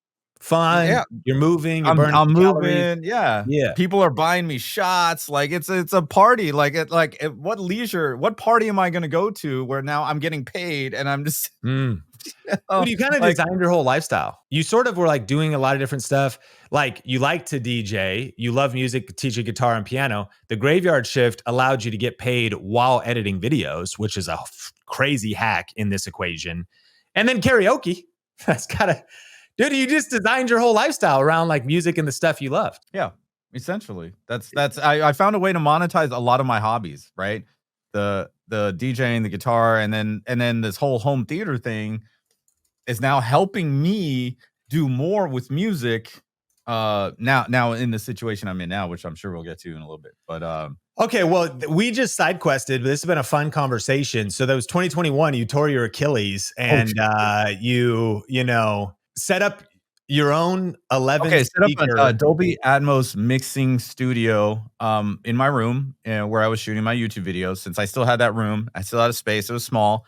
fun. Yeah, You're moving, you're burning I'm some calories. moving, yeah. Yeah. People are buying me shots, like, it's a party, what leisure what party am I gonna go to where now I'm getting paid and I'm just, Mm. oh, Dude, you kind of like designed your whole lifestyle. You sort of were like doing a lot of different stuff. Like you like to DJ, you love music, teaching guitar and piano. The graveyard shift allowed you to get paid while editing videos, which is a crazy hack in this equation. And then karaoke. That's gotta, dude, you just designed your whole lifestyle around like music and the stuff you loved. yeah, essentially. That's I found a way to monetize a lot of my hobbies, right? The DJing, the guitar, and then this whole home theater thing is now helping me do more with music, now in the situation I'm in now, which I'm sure we'll get to in a little bit. But, Okay, well, we just side quested, but this has been a fun conversation. So that was 2021. You tore your Achilles, oh, and you know, set up your own 11 okay, set up an speaker. Dolby Atmos mixing studio, in my room, where I was shooting my YouTube videos. Since I still had that room, I still had a space. It was small,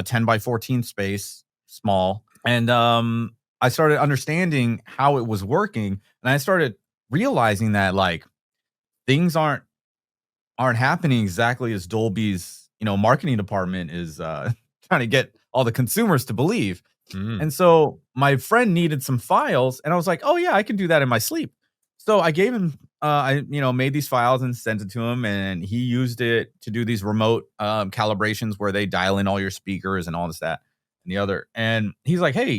10 by 14 space, small. And I started understanding how it was working, and I started realizing that like things aren't happening exactly as Dolby's, marketing department is trying to get all the consumers to believe. Mm. And so my friend needed some files, and I was like, "Oh yeah, I can do that in my sleep." So I gave him, made these files and sent it to him, and he used it to do these remote calibrations where they dial in all your speakers and all this, that, and the other. And he's like, "Hey,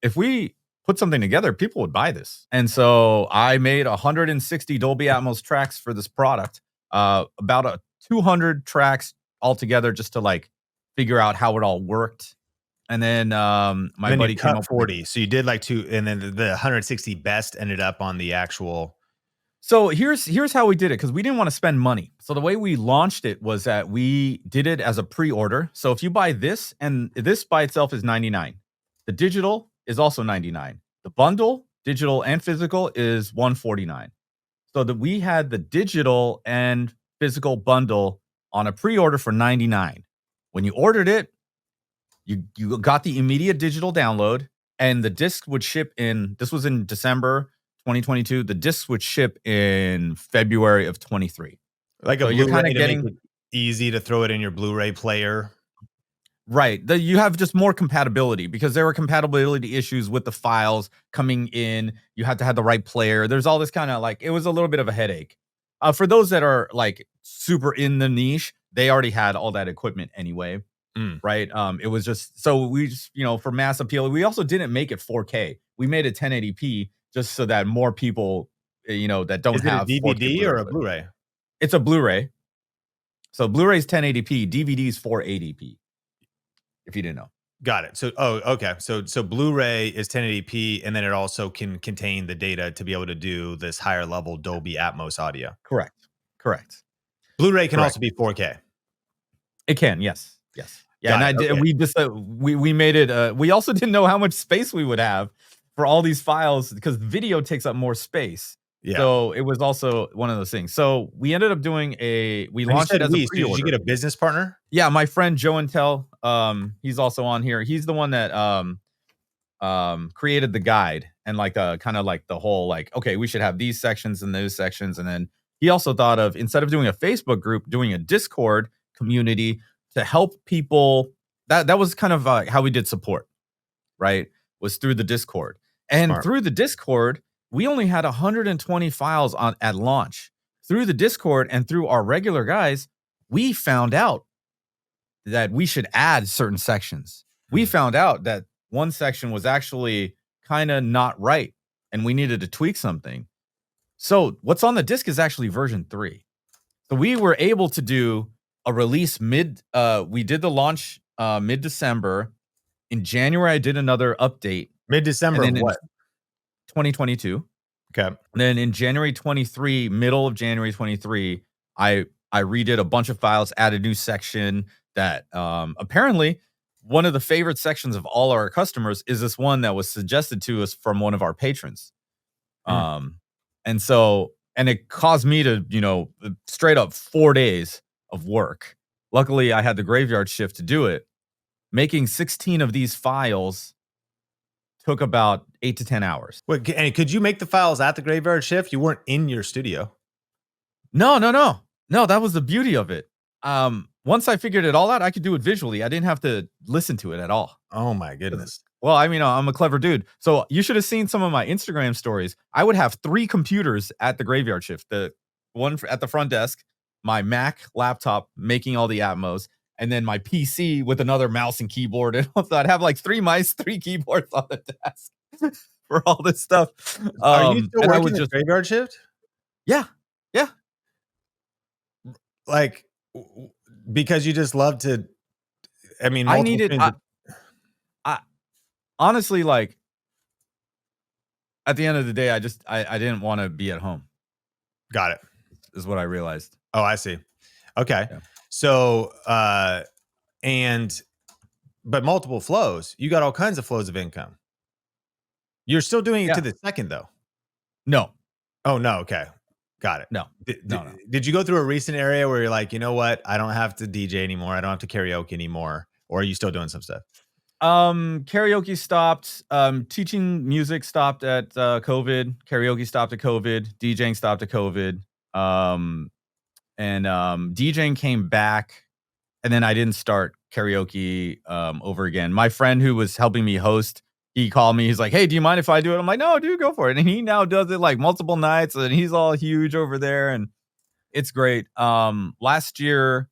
if we put something together, people would buy this." And so I made 160 Dolby Atmos tracks for this product, about 200 tracks altogether, just to like figure out how it all worked. And then my Then you buddy came cut up with 40. So you did like two, and then the 160 best ended up on the actual. so here's how we did it because we didn't want to spend money. So the way we launched it was that we did it as a pre-order. So if you buy this, and this by itself is 99. The digital is also 99. The bundle, digital and physical, is 149. So that we had the digital and physical bundle on a pre-order for 99. When you ordered it, you got the immediate digital download, and the disc would ship in, this was in December 2022. The disc would ship in February of 23. Like a So you're Blu-ray kind of to make getting it easy to throw it in your Blu-ray player. right. You have just more compatibility because there were compatibility issues with the files coming in. You had to have the right player. There's all this kind of like, it was a little bit of a headache. For those that are like super in the niche, they already had all that equipment anyway. Mm. Right. It was just, so we just, for mass appeal, we also didn't make it 4K. We made it 1080p just so that more people, that don't Is it a have 4K DVD or Blu-ray a Blu-ray? It's a Blu-ray. So Blu-ray is 1080p, DVD is 480p. If you didn't know. Got it. So, okay. So Blu-ray is 1080p, and then it also can contain the data to be able to do this higher level Dolby Atmos audio. Correct. Correct. Blu-ray can Correct. also be 4K. It can. Yes. Yes. Yeah. Got And I it, did. okay. We just we made it. We also didn't know how much space we would have for all these files because video takes up more space. Yeah. So it was also one of those things. So we ended up doing we And you launched said it as a so did you pre-order. get a business partner? Yeah, my friend Joe and Tell, he's also on here. He's the one that created the guide and like kind of like the whole like, okay, we should have these sections and those sections. And then he also thought of, instead of doing a Facebook group, doing a Discord community to help people. That was kind of how we did support, right? Was through the Discord. And Smart. through the Discord, we only had 120 files on at launch. Through the Discord and through our regular guys, we found out that we should add certain sections. We found out that one section was actually kind of not right and we needed to tweak something. So what's on the disc is actually version 3. So we were able to do a release we did the launch mid-December. In January, I did another update. Mid-December of what? 2022. Okay. And then in January 23, middle of January 23, I redid a bunch of files, added a new section that apparently one of the favorite sections of all our customers is this one that was suggested to us from one of our patrons. And so, and it caused me to, straight up 4 days of work. Luckily, I had the graveyard shift to do it. Making 16 of these files took about 8 to 10 hours. Wait, and could you make the files at the graveyard shift? You weren't in your studio. No, that was the beauty of it. Once I figured it all out, I could do it visually. I didn't have to listen to it at all. Oh my goodness. Well, I mean, I'm a clever dude. So you should have seen some of my Instagram stories. I would have 3 computers at the graveyard shift. The one at the front desk, my Mac laptop making all the Atmos, and then my PC with another mouse and keyboard. And so I'd have like 3 mice, 3 keyboards on the desk for all this stuff. Are you still and I working would the just, graveyard shift? yeah, yeah. Like, because you just love to, I mean, I multiple needed, streams of- I honestly, like, at the end of the day, I didn't want to be at home, Got it. is what I realized. Oh, I see. Okay. Yeah. So, but multiple flows, you got all kinds of flows of income. You're still doing it Yeah. to the second though. No, Oh no. Okay. Got it. no. No. Did you go through a recent area where you're like, you know what? I don't have to DJ anymore. I don't have to karaoke anymore. Or are you still doing some stuff? Karaoke stopped. Teaching music stopped at COVID. Karaoke stopped at COVID. DJing stopped at COVID. And DJing came back, and then I didn't start karaoke over again. My friend who was helping me host, he called me. He's like, "Hey, do you mind if I do it?" I'm like, "No, dude, go for it." And he now does it like multiple nights, and he's all huge over there, and it's great. Last year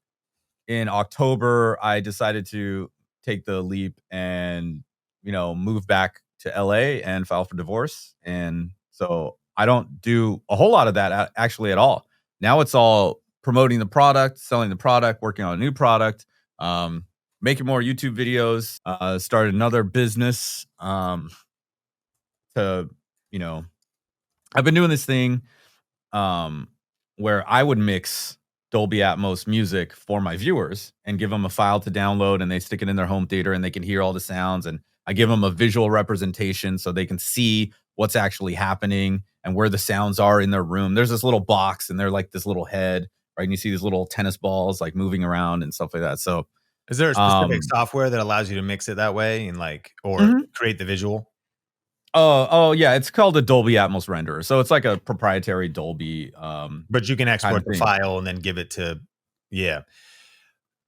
in October, I decided to take the leap and, move back to LA and file for divorce. And so I don't do a whole lot of that actually at all. Now it's all promoting the product, selling the product, working on a new product, making more YouTube videos, started another business, to, I've been doing this thing, where I would mix Dolby Atmos music for my viewers and give them a file to download, and they stick it in their home theater and they can hear all the sounds, and I give them a visual representation so they can see what's actually happening and where the sounds are in their room. There's this little box and they're like this little head, right? And you see these little tennis balls like moving around and stuff like that. So Is there a specific software that allows you to mix it that way and or create the visual? Oh yeah, it's called a Dolby Atmos renderer. So it's like a proprietary Dolby. But you can export the file and then give it to, yeah.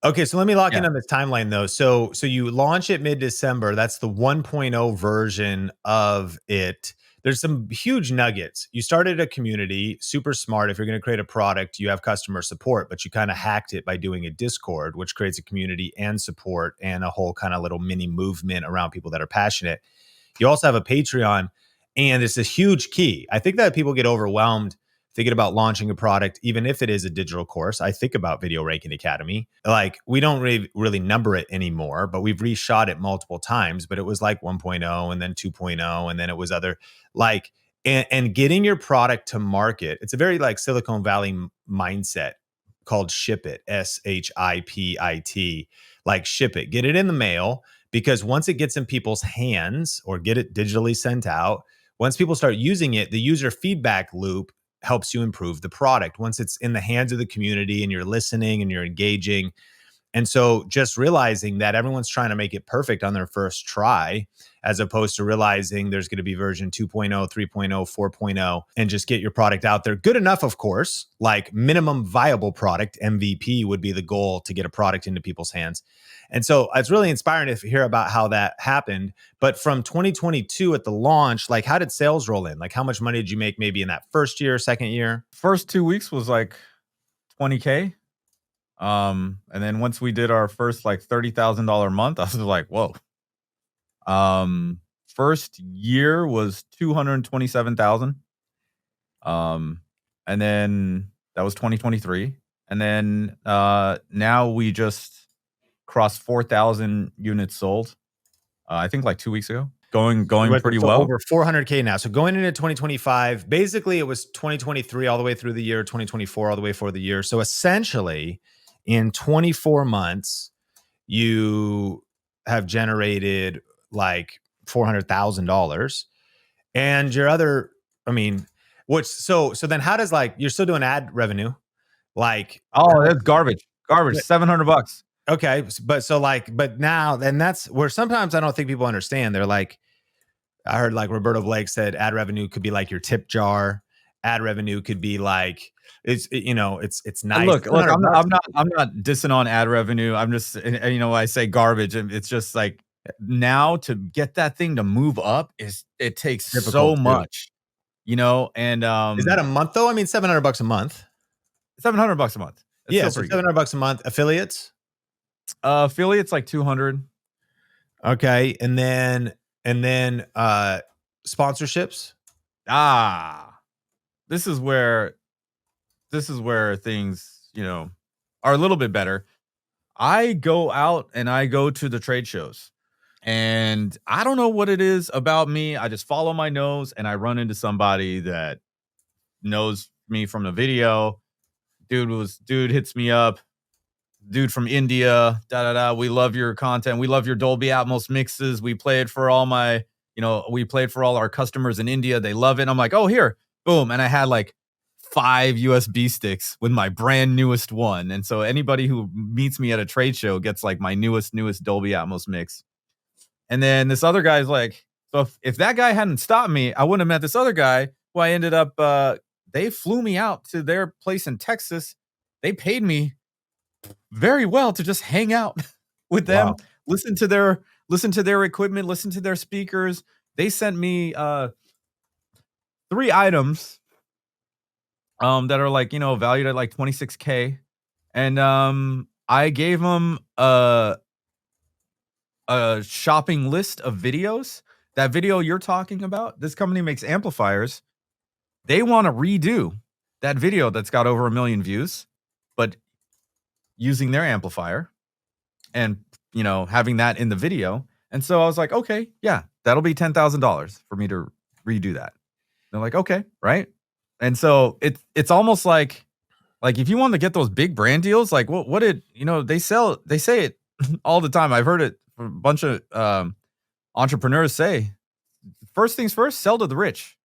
Okay, so let me lock in on this timeline though. So you launch it mid-December. That's the 1.0 version of it. There's some huge nuggets. You started a community, super smart. If you're going to create a product, you have customer support, but you kind of hacked it by doing a Discord, which creates a community and support and a whole kind of little mini movement around people that are passionate. You also have a Patreon, and it's a huge key. I think that people get overwhelmed thinking about launching a product, even if it is a digital course. I think about Video Ranking Academy. Like, we don't really number it anymore, but we've reshot it multiple times. But it was like 1.0 and then 2.0, and then it was other and getting your product to market. It's a very like Silicon Valley mindset called ship it, SHIPIT, like ship it, get it in the mail. Because once it gets in people's hands or get it digitally sent out, once people start using it, the user feedback loop helps you improve the product. Once it's in the hands of the community and you're listening and you're engaging. And so just realizing that everyone's trying to make it perfect on their first try, as opposed to realizing there's going to be version 2.0, 3.0, 4.0, and just get your product out there. Good enough, of course, like minimum viable product, MVP would be the goal to get a product into people's hands. And so it's really inspiring to hear about how that happened. But from 2022 at the launch, like how did sales roll in? Like how much money did you make maybe in that first year, second year? First 2 weeks was like 20K. And then once we did our first like $30,000 month, I was like, whoa. First year was 227,000. And then that was 2023. And then now we just crossed 4,000 units sold. I think like 2 weeks ago. Going pretty well. Over 400K now. So going into 2025, basically it was 2023 all the way through the year, 2024 all the way for the year. So essentially in 24 months, you have generated like $400,000. And your other, so then how does you're still doing ad revenue? Oh, that's garbage. $700. Okay. But now, and that's where sometimes I don't think people understand. They're like, I heard like Roberto Blake said ad revenue could be like your tip jar. Ad revenue could be like it's nice. Look, 700 I'm not, bucks. I'm not dissing on ad revenue. I'm just, and, you know, I say garbage, and it's just like now to get that thing to move up it takes so Difficult too. much, you know, and Is that a month though? I mean, 700 bucks a month. $700 a month. It's Yeah, still so pretty good. 700 bucks a month. Affiliates. Affiliates like 200. Okay, and then sponsorships. This is where things, you know, are a little bit better. I go out and I go to the trade shows. And I don't know what it is about me. I just follow my nose and I run into somebody that knows me from the video. Dude hits me up. Dude from India, da da da. We love your content. We love your Dolby Atmos mixes. We play it for all we played for all our customers in India. They love it. And I'm like, oh, here, boom. And I had like 5 USB sticks with my brand newest one. And so anybody who meets me at a trade show gets like my newest Dolby Atmos mix. And then this other guy's like, so if that guy hadn't stopped me, I wouldn't have met this other guy who I ended up, they flew me out to their place in Texas. They paid me very well to just hang out with them, Wow. listen to their equipment, listen to their speakers. They sent me 3 items that are like, you know, valued at like $26K. And I gave them a shopping list of videos. That video you're talking about, this company makes amplifiers. They want to redo that video that's got over 1 million views, but using their amplifier and, you know, having that in the video. And so I was like, okay, yeah, that'll be $10,000 for me to redo that. They're like, okay, right? And so it's almost like if you want to get those big brand deals, like what did, you know, they say it all the time. I've heard it from a bunch of entrepreneurs say, first things first, sell to the rich.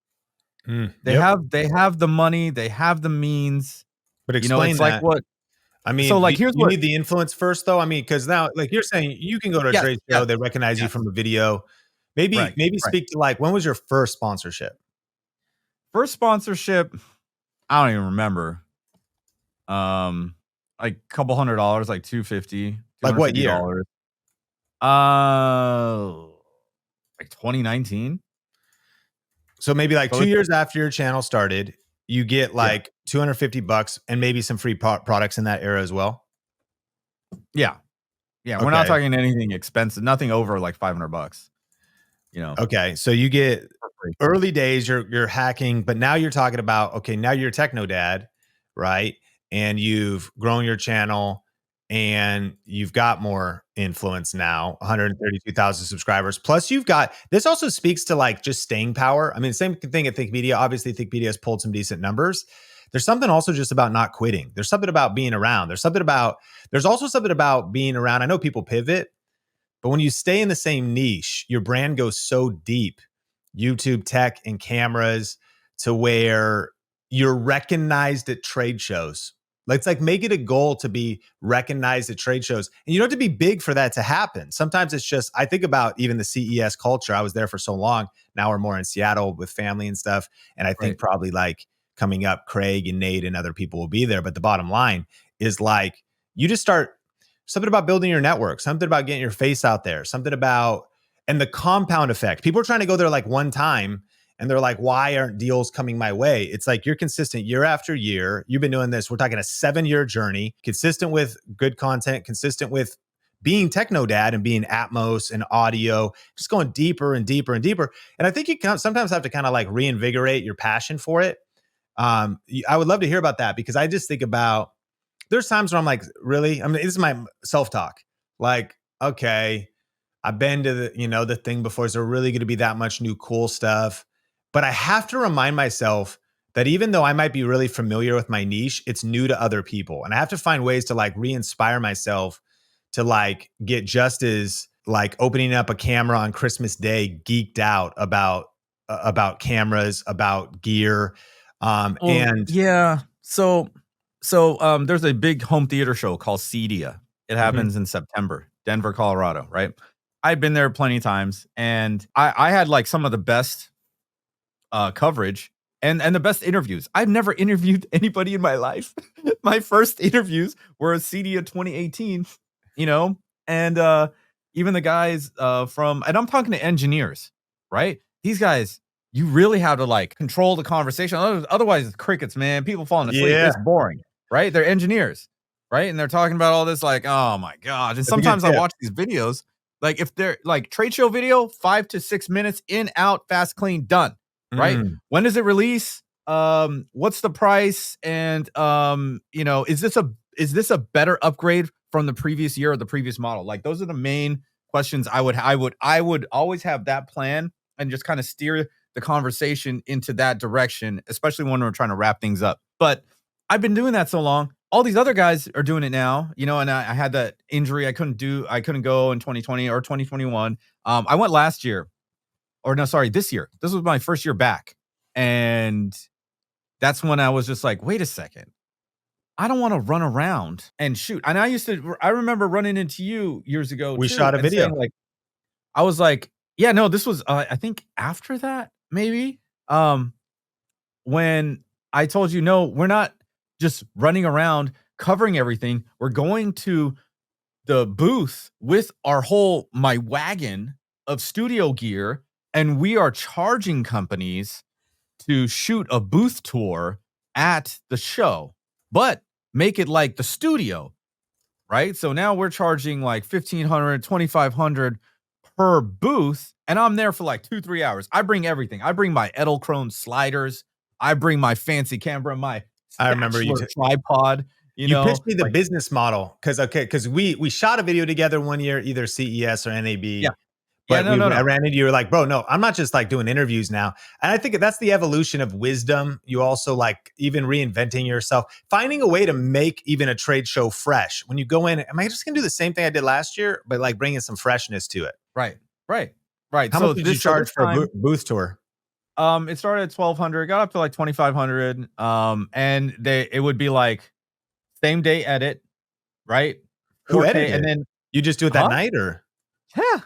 They have the money, they have the means. But You know, explain it's that. like what I mean, so like here's you what need the influence first, though. I mean, because now, like you're saying, you can go to a yes, trade show, yes, they recognize you yes. from the video. Maybe, Right, maybe right. speak to like when was your first sponsorship? First sponsorship, I don't even remember. Like a couple $100, like 250, Like what year? $250. Uh, like 2019. So maybe like So 2 it's years after your channel started, you get yeah, like $250 and maybe some free products in that era as well. yeah, yeah. We're not Okay. talking anything expensive, nothing over like $500. You know, Okay. So you get for free. early days, you're hacking, but now you're talking about, okay, now you're a Techno Dad, right? And you've grown your channel and you've got more influence now, 132,000 subscribers. Plus you've got, this also speaks to like just staying power. I mean, same thing at Think Media. Obviously Think Media has pulled some decent numbers. There's something also just about not quitting. There's something about being around. There's also something about being around. I know people pivot, but when you stay in the same niche, your brand goes so deep, YouTube tech and cameras, to where you're recognized at trade shows. Let's like make it a goal to be recognized at trade shows. And you don't have to be big for that to happen. Sometimes it's just, I think about even the CES culture. I was there for so long. Now we're more in Seattle with family and stuff. And I think Right. probably like coming up, Craig and Nate and other people will be there. But the bottom line is like, you just start something about building your network, something about getting your face out there, something about, and the compound effect. People are trying to go there like one time and they're like, why aren't deals coming my way? It's like you're consistent year after year. You've been doing this. We're talking a 7-year journey, consistent with good content, consistent with being Techno Dad and being Atmos and audio, just going deeper and deeper and deeper. And I think you sometimes have to kind of like reinvigorate your passion for it. I would love to hear about that because I just think about, there's times where I'm like, really? I mean, this is my self-talk. Like, okay, I've been to the thing before. Is there really going to be that much new cool stuff? But I have to remind myself that even though I might be really familiar with my niche, it's new to other people. And I have to find ways to like re-inspire myself to like get just as like opening up a camera on Christmas Day, geeked out about cameras, about gear. Well, And yeah. There's a big home theater show called Cedia. It Mhm. happens in September, Denver, Colorado, right? I'd been there plenty of times, and I had like some of the best coverage and the best interviews. I've never interviewed anybody in my life. My first interviews were a CD of 2018, you know, and even the guys from, and I'm talking to engineers, right? These guys, you really have to like control the conversation. Otherwise, it's crickets, man. People falling asleep. Yeah, It's boring, right? They're engineers, right? And they're talking about all this, like, oh my gosh. And that's a good sometimes I tip. watch these videos, like if they're like trade show video, 5 to 6 minutes in, out, fast, clean, done, right? Mm. When does it release? What's the price? And you know, is this a better upgrade from the previous year or the previous model? Like those are the main questions I would always have that plan and just kind of steer the conversation into that direction, especially when we're trying to wrap things up. But I've been doing that so long. All these other guys are doing it now, you know, and I had that injury. I couldn't go in 2020 or 2021. I went last year, or no, sorry, this year. This was my first year back. And that's when I was just like, wait a second. I don't want to run around and shoot. And I remember running into you years ago We too shot a and saying video. like, I was like, yeah, no, this was, I think after that, maybe, when I told you, no, we're not just running around covering everything. We're going to the booth with my wagon of studio gear, and we are charging companies to shoot a booth tour at the show, but make it like the studio, right? So now we're charging like 1,500, 2,500 per booth, and I'm there for like 2-3 hours. I bring everything. I bring my Edelkrone sliders. I bring my fancy camera, my I remember you. spatula tripod. You You know, pitched me the like, business model because we shot a video together one year, either CES or yeah, NAB. yeah, But no, no, I no, ran into you, were like, bro, no, I'm not just like doing interviews now. And I think that's the evolution of wisdom. You also like even reinventing yourself, finding a way to make even a trade show fresh. When you go in, am I just gonna do the same thing I did last year, but like bringing some freshness to it? right, right, right. How much So did you this charge for a time, booth tour? it started at 1,200, got up to like 2,500, and it would be like same day edit, right? Who 4K, and edited? then, You just do it that huh? night, or Yeah,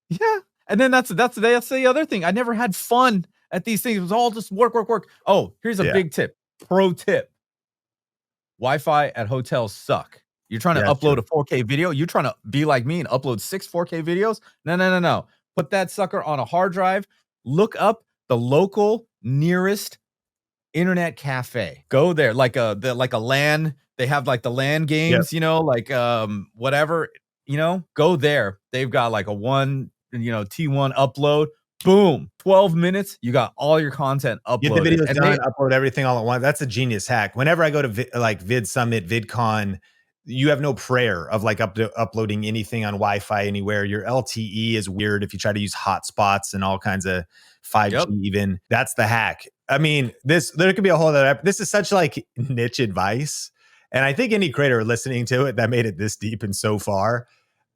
yeah. And then that's the other thing. I never had fun at these things. It was all just work, work, work. Oh, here's a yeah, big tip. Pro tip. Wi-Fi at hotels suck. You're trying to yeah, that's upload true. a 4K video. You're trying to be like me and upload 6 4K videos. No, no, no, no. Put that sucker on a hard drive. Look up the local nearest internet cafe. Go there, like a LAN. They have like the LAN Yep. games, you know, like whatever, you know. Go there. They've got like a T1 upload. Boom, 12 minutes. You got all your content Get the uploaded, videos and done, upload everything all at once. That's a genius hack. Whenever I go to like Vid Summit, VidCon, you have no prayer of like uploading anything on Wi-Fi anywhere. Your LTE is weird if you try to use hotspots and all kinds of 5G. yep, Even that's the hack. I mean, there could be a whole other. This is such like niche advice, and I think any creator listening to it that made it this deep and so far,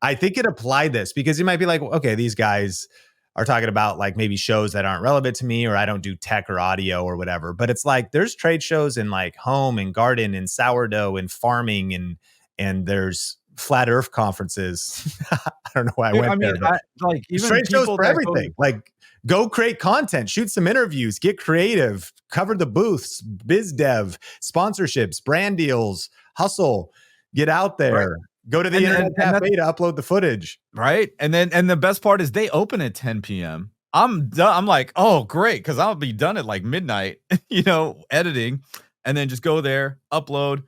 I think it applied this because you might be like, well, okay, these guys are talking about like maybe shows that aren't relevant to me, or I don't do tech or audio or whatever. But it's like there's trade shows in like home and garden and sourdough and farming and there's flat earth conferences. I don't know why I dude. I went there, mean, but I like there's even trade shows people for that go. everything. Like go create content, shoot some interviews, get creative, cover the booths, biz dev, sponsorships, brand deals, hustle, get out Right, there, go to the and internet and that's cafe to upload the footage. right, and the best part is they open at 10 p.m. I'm done. I'm like, oh great, because I'll be done at like midnight, you know, editing, and then just go there, upload,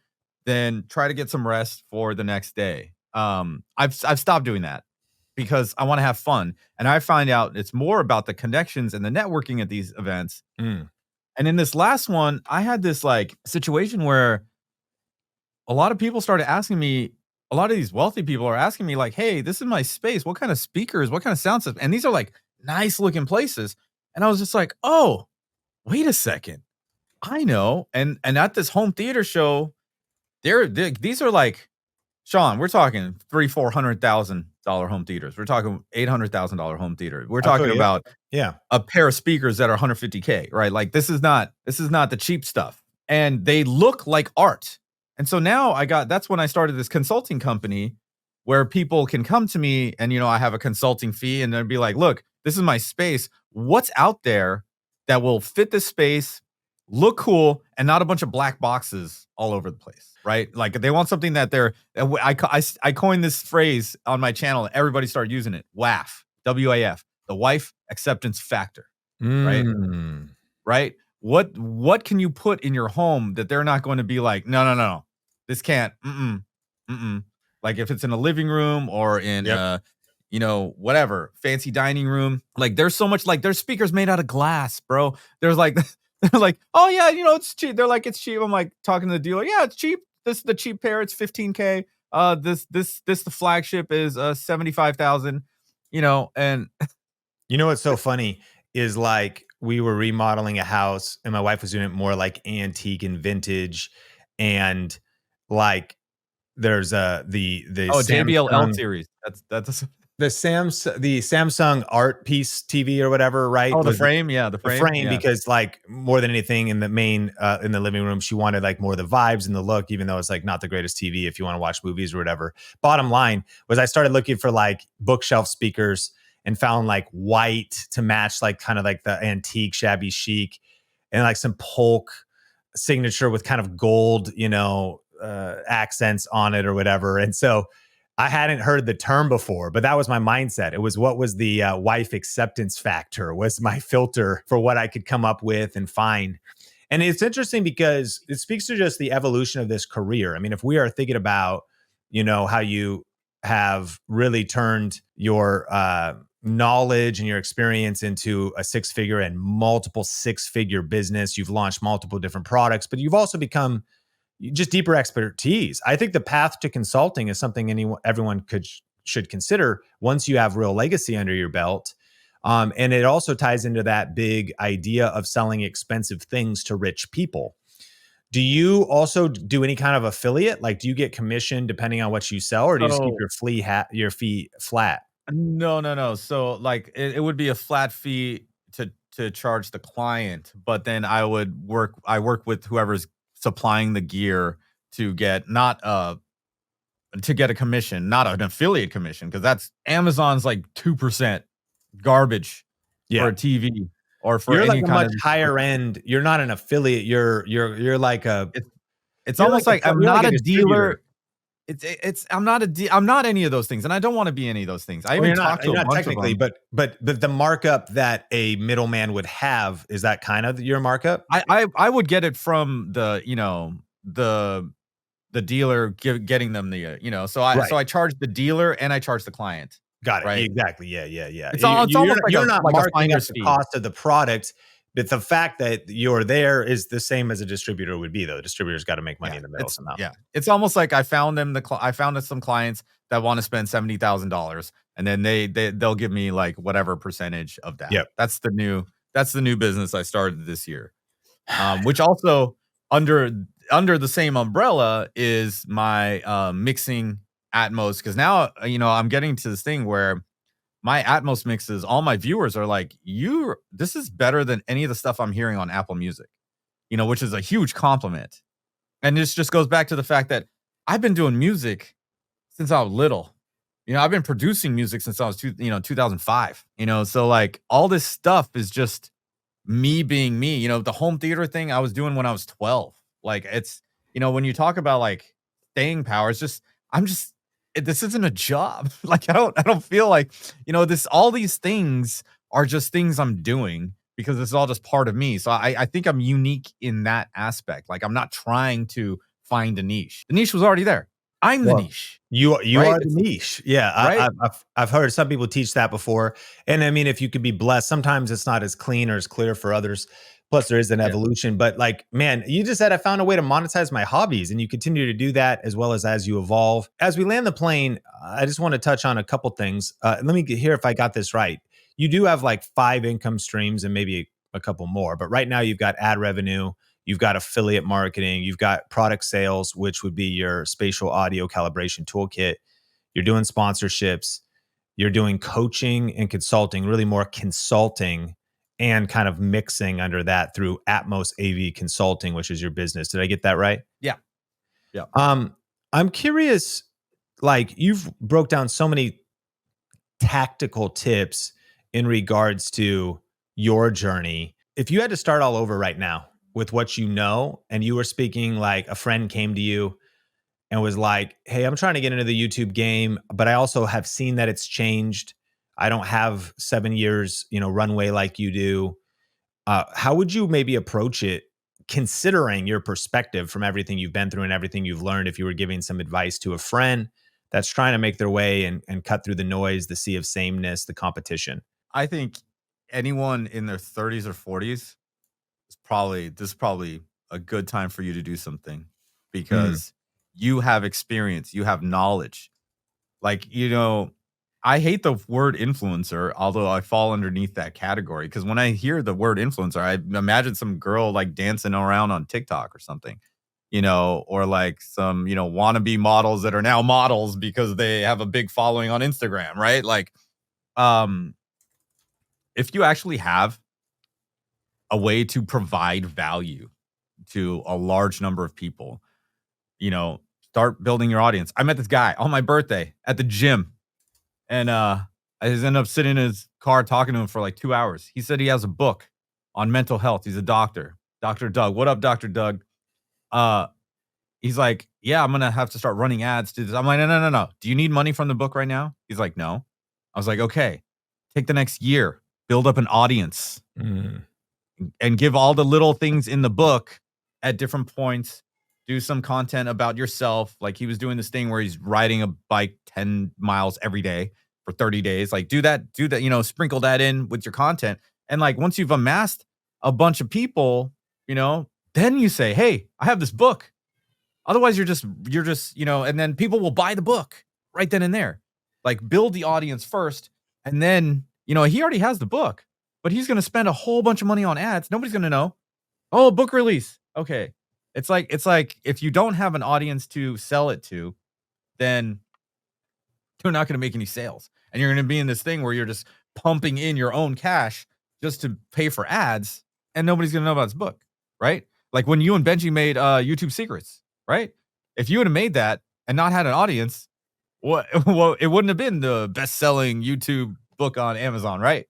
then try to get some rest for the next day. I've stopped doing that because I want to have fun, and I find out it's more about the connections and the networking at these events. Mm. And in this last one, I had this like situation where a lot of people started asking me, a lot of these wealthy people are asking me like, "Hey, this is my space. What kind of speakers? What kind of sound system?" And these are like nice looking places. And I was just like, "Oh, wait a second. I know." And at this home theater show, these are like, Sean, we're talking $300,000-$400,000 home theaters. We're talking $800,000 home theater. We're I feel talking you. about Yeah. a pair of speakers that are 150K, right? Like this is not the cheap stuff. And they look like art. And so now that's when I started this consulting company where people can come to me and, I have a consulting fee and then be like, look, this is my space. What's out there that will fit this space, look cool, and not a bunch of black boxes all over the place, right? Like they want something that I coined this phrase on my channel and everybody started using it. WAF, WAF, the wife acceptance factor, right? Mm. Right? What can you put in your home that they're not going to be like, no, no, no, this can't, like if it's in a living room or in Yep. whatever, fancy dining room, like there's so much, like there's speakers made out of glass, bro. There's like, they're like, oh yeah, it's cheap. They're like, it's cheap. I'm like talking to the dealer, yeah, it's cheap. This is the cheap pair, it's 15K. This the flagship is 75,000, and You know what's so funny is like we were remodeling a house and my wife was doing it more like antique and vintage, and like there's the oh, JBL L Samsung series. That's the Samsung art piece TV or whatever, right? oh, the Was frame, yeah, the the frame, frame, yeah. because like more than anything in the main in the living room, she wanted like more of the vibes and the look, even though it's like not the greatest TV if you want to watch movies or whatever. Bottom line was I started looking for like bookshelf speakers and found like white to match like kind of like the antique shabby chic, and like some polk signature with kind of gold, accents on it or whatever. And so I hadn't heard the term before, but that was my mindset. It was what was the wife acceptance factor was my filter for what I could come up with and find. And it's interesting because it speaks to just the evolution of this career. I mean, if we are thinking about, how you have really turned your knowledge and your experience into a six-figure and multiple six-figure business, you've launched multiple different products, but you've also become just deeper expertise. I think the path to consulting is something everyone should consider once you have real legacy under your belt. And it also ties into that big idea of selling expensive things to rich people. Do you also do any kind of affiliate? Like, do you get commission depending on what you sell, or do you just keep So your fee flat? no, no, no. So like it would be a flat fee to charge the client, but then I work with whoever's supplying the gear to get not to get a commission, not an affiliate commission, because that's Amazon's like 2% garbage for Yeah. a TV or for You're like any a kind much of higher end. You're not an affiliate. You're like a it's it's almost like I'm you're like not a a distributor. dealer. I'm not any of those things, and I don't want to be any of those things. I Well, even talked to you're a not bunch of technically, them. but the markup that a middleman would have, is that kind of your markup? I would get it from the dealer getting them Right. so I charge the dealer and I charge the client, Got it. right? Exactly. Yeah, yeah, yeah. It's almost like You're not a marking up finder's the fee. cost of the product, but the fact that you're there is the same as a distributor would be, though. Distributor's got to make money Yeah, in the middle somehow. it's almost like I found some clients that want to spend $70,000, and then they'll give me like whatever percentage of that. Yep. That's the new business I started this year. Which also under the same umbrella is my mixing Atmos, because now I'm getting to this thing where my Atmos mixes, all my viewers are like, this is better than any of the stuff I'm hearing on Apple Music, which is a huge compliment. And this just goes back to the fact that I've been doing music since I was little. I've been producing music since I was 2005. So like all this stuff is just me being me. The home theater thing I was doing when I was 12. Like it's when you talk about like staying power, it's just this isn't a job. Like I don't feel like all these things are just things I'm doing because it's all just part of me. So I think I'm unique in that aspect. Like I'm not trying to find a niche. The niche was already there. I'm the Well, niche, you right? are the niche. Yeah, Right. I've heard some people teach that before, and I mean, if you could be blessed, sometimes it's not as clean or as clear for others. Plus, there is an Yeah. evolution. But like, man, you just said I found a way to monetize my hobbies, and you continue to do that as you evolve. As we land the plane, I just want to touch on a couple things. Let me hear if I got this right. You do have like 5 income streams and maybe a couple more, but right now you've got ad revenue. You've got affiliate marketing. You've got product sales, which would be your spatial audio calibration toolkit. You're doing sponsorships. You're doing coaching and consulting, really more consulting and kind of mixing under that through Atmos AV Consulting, which is your business. Did I get that right? Yeah. Yeah. I'm curious. like you've broke down so many tactical tips in regards to your journey. If you had to start all over right now with what you know, and you were speaking like a friend came to you and was like, "Hey, I'm trying to get into the YouTube game, but I also have seen that it's changed. I don't have 7 years, runway like you do." How would you maybe approach it, considering your perspective from everything you've been through and everything you've learned? If you were giving some advice to a friend that's trying to make their way and cut through the noise, the sea of sameness, the competition. I think anyone in their 30s or 40s this is probably a good time for you to do something Mm, because you have experience, you have knowledge. Like, I hate the word influencer, although I fall underneath that category because when I hear the word influencer, I imagine some girl like dancing around on TikTok or something, or like some, wannabe models that are now models because they have a big following on Instagram, right? Like, um, if you actually have a way to provide value to a large number of people, start building your audience. I met this guy on my birthday at the gym, and I just ended up sitting in his car talking to him for like 2 hours. He said he has a book on mental health. He's a doctor, Dr. Doug. What up, Dr. Doug? Uh, he's like, yeah, I'm gonna have to start running ads to this. I'm like, no, no, no, no. Do you need money from the book right now? He's like, no. I was like, okay, take the next year, build up an audience mm. and give all the little things in the book at different points. Do some content about yourself. Like he was doing this thing where he's riding a bike 10 miles every day for 30 days. Like do that, sprinkle that in with your content. And like once you've amassed a bunch of people, then you say, hey, I have this book. Otherwise, you're just, and then people will buy the book right then and there. Like build the audience first, and then, he already has the book, but he's gonna spend a whole bunch of money on ads. Nobody's gonna know. Oh, book release. Okay. It's like if you don't have an audience to sell it to, then you're not gonna make any sales. And you're gonna be in this thing where you're just pumping in your own cash just to pay for ads, and nobody's gonna know about this book, right? Like when you and Benji made YouTube Secrets, right? If you would have made that and not had an audience, what well, it wouldn't have been the best-selling YouTube book on Amazon, right?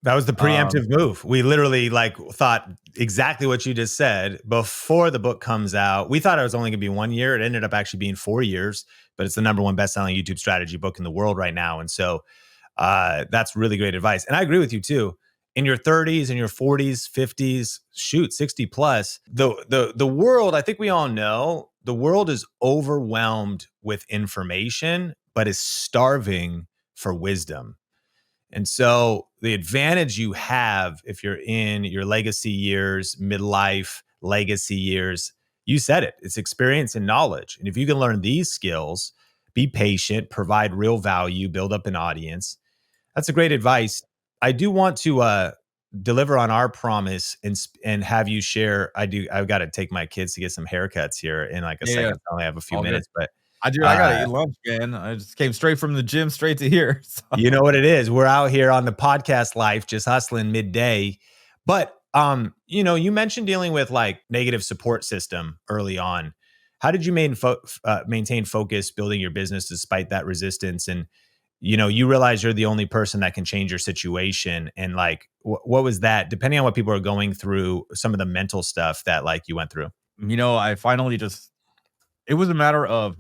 That was the Um, preemptive move. We literally like thought exactly what you just said before the book comes out. We thought it was only going to be 1 year. It ended up actually being 4 years, but it's the number one best-selling YouTube strategy book in the world right now. And so that's really great advice. And I agree with you too. In your 30s and your 40s, 50s, shoot, 60 plus, the world, I think we all know, the world is overwhelmed with information, but is starving for wisdom. And so the advantage you have if you're in your legacy years, midlife, legacy years, you said it, it's experience and knowledge. And if you can learn these skills, be patient, provide real value, build up an audience, that's a great advice. I do want to deliver on our promise and have you share. I've got to take my kids to get some haircuts here in like a yeah, yeah, second. I only have a few all good. minutes, but I gotta uh, eat lunch, man. I just came straight from the gym straight to here. you know what it is. We're out here on the podcast life, just hustling midday. But you mentioned dealing with like negative support system early on. How did you maintain focus building your business despite that resistance? And you realize you're the only person that can change your situation. And like, what was that? Depending on what people are going through, some of the mental stuff that like you went through. I finally just it was a matter of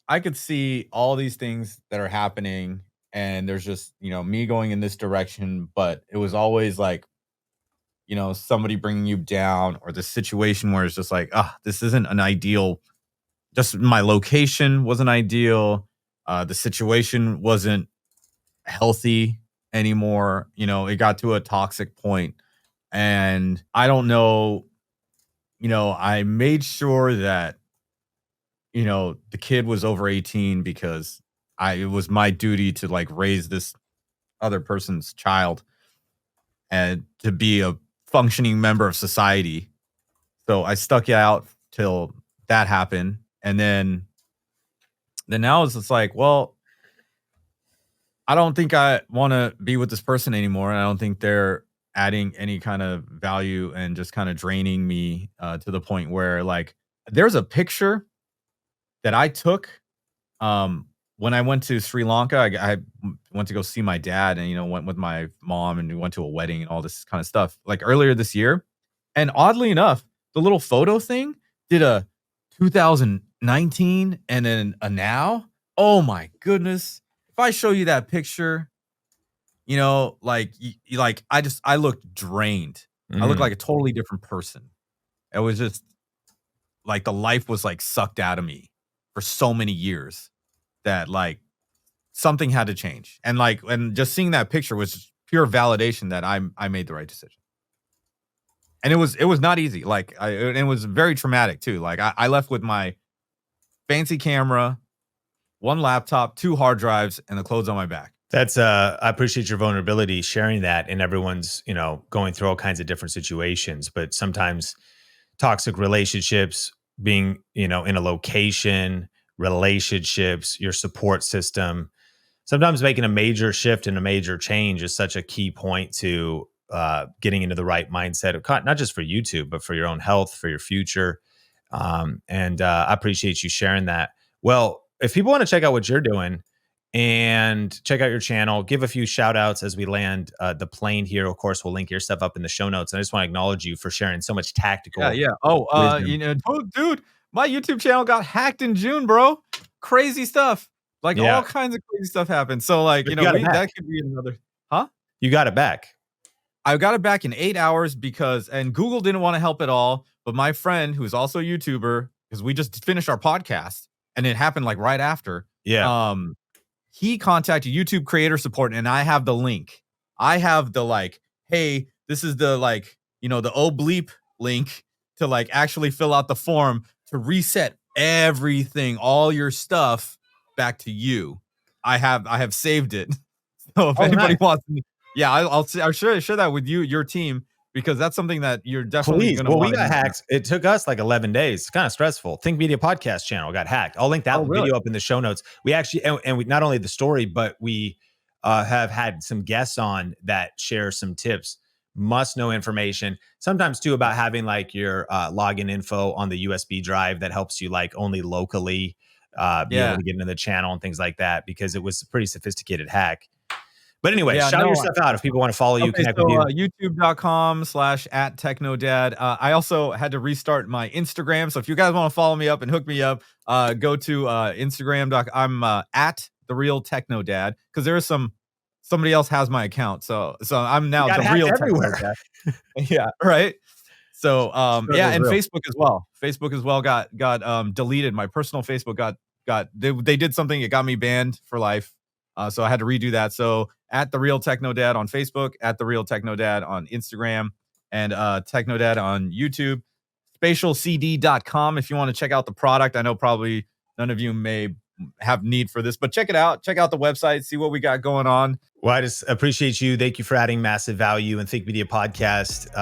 I could see all these things that are happening and there's just, me going in this direction, but it was always like, somebody bringing you down or the situation where it's just like, ah, this isn't an ideal. Just my location wasn't ideal. The situation wasn't healthy anymore. It got to a toxic point and I don't know, I made sure that the kid was over 18 because it was my duty to like raise this other person's child and to be a functioning member of society. So I stuck it out till that happened. And then now it's just like, well, I don't think I want to be with this person anymore. And I don't think they're adding any kind of value and just kind of draining me to the point where like there's a picture that I took um, when I went to Sri Lanka, I went to go see my dad, and went with my mom, and we went to a wedding and all this kind of stuff like earlier this year. And oddly enough, the little photo thing did a 2019 and then a now. Oh my goodness! If I show you that picture, like I looked drained. I looked like a totally different person. It was just like the life was like sucked out of me for so many years that like something had to change. And just seeing that picture was pure validation that I made the right decision. And it was not easy. Like it was very traumatic too. Like I left with my fancy camera, one laptop, 2 hard drives, and the clothes on my back. That's I appreciate your vulnerability sharing that, and everyone's, going through all kinds of different situations, but sometimes toxic relationships, being, in a location, relationships, your support system, sometimes making a major shift and a major change is such a key point to getting into the right mindset of not just for YouTube, but for your own health, for your future. And I appreciate you sharing that. Well, if people want to check out what you're doing and check out your channel, give a few shout outs as we land the plane here. Of course, we'll link your stuff up in the show notes. And I just want to acknowledge you for sharing so much tactical. Yeah. Oh, wisdom. dude, my YouTube channel got hacked in June, bro. Crazy stuff. Like all kinds of crazy stuff happened. So like, that could be another, huh? You got it back. I got it back in 8 hours and Google didn't want to help at all. But my friend, who's also a YouTuber, because we just finished our podcast and it happened like right after. Yeah. He contacted YouTube creator support, and I have the link. I have the like, hey, this is the like, the bleep link to like actually fill out the form to reset everything, all your stuff back to you. I have saved it. So if anybody wants, I'll share that with your team, because that's something that you're definitely going to want. We got hacked. It took us like 11 days. It's kind of stressful. Think Media podcast channel got hacked. I'll link that video up in the show notes. We actually, and we not only the story, but we have had some guests on that share some tips, must know information. Sometimes too about having like your login info on the USB drive that helps you like only locally be able to get into the channel and things like that, because it was a pretty sophisticated hack. But anyway, shout your stuff out if people want to follow you, connect with you. I also had to restart my Instagram. So if you guys want to follow me up and hook me up, go to Instagram. I'm at the real Techno Dad, because there is somebody else has my account. So I'm now the real Techno Dad. Yeah, right. So and Facebook as well. Facebook as well got deleted. My personal Facebook got they did something. It got me banned for life. So I had to redo that. So at the real Techno Dad on Facebook, at the real Techno Dad on Instagram, and Techno Dad on YouTube. Spatialcd.com if you want to check out the product. I know probably none of you may have need for this, but check it out. Check out the website, see what we got going on. Well, I just appreciate you. Thank you for adding massive value in Think Media Podcast.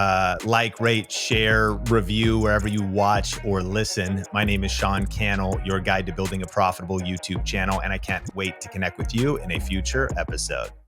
Like, rate, share, review wherever you watch or listen. My name is Sean Cannell, your guide to building a profitable YouTube channel, and I can't wait to connect with you in a future episode.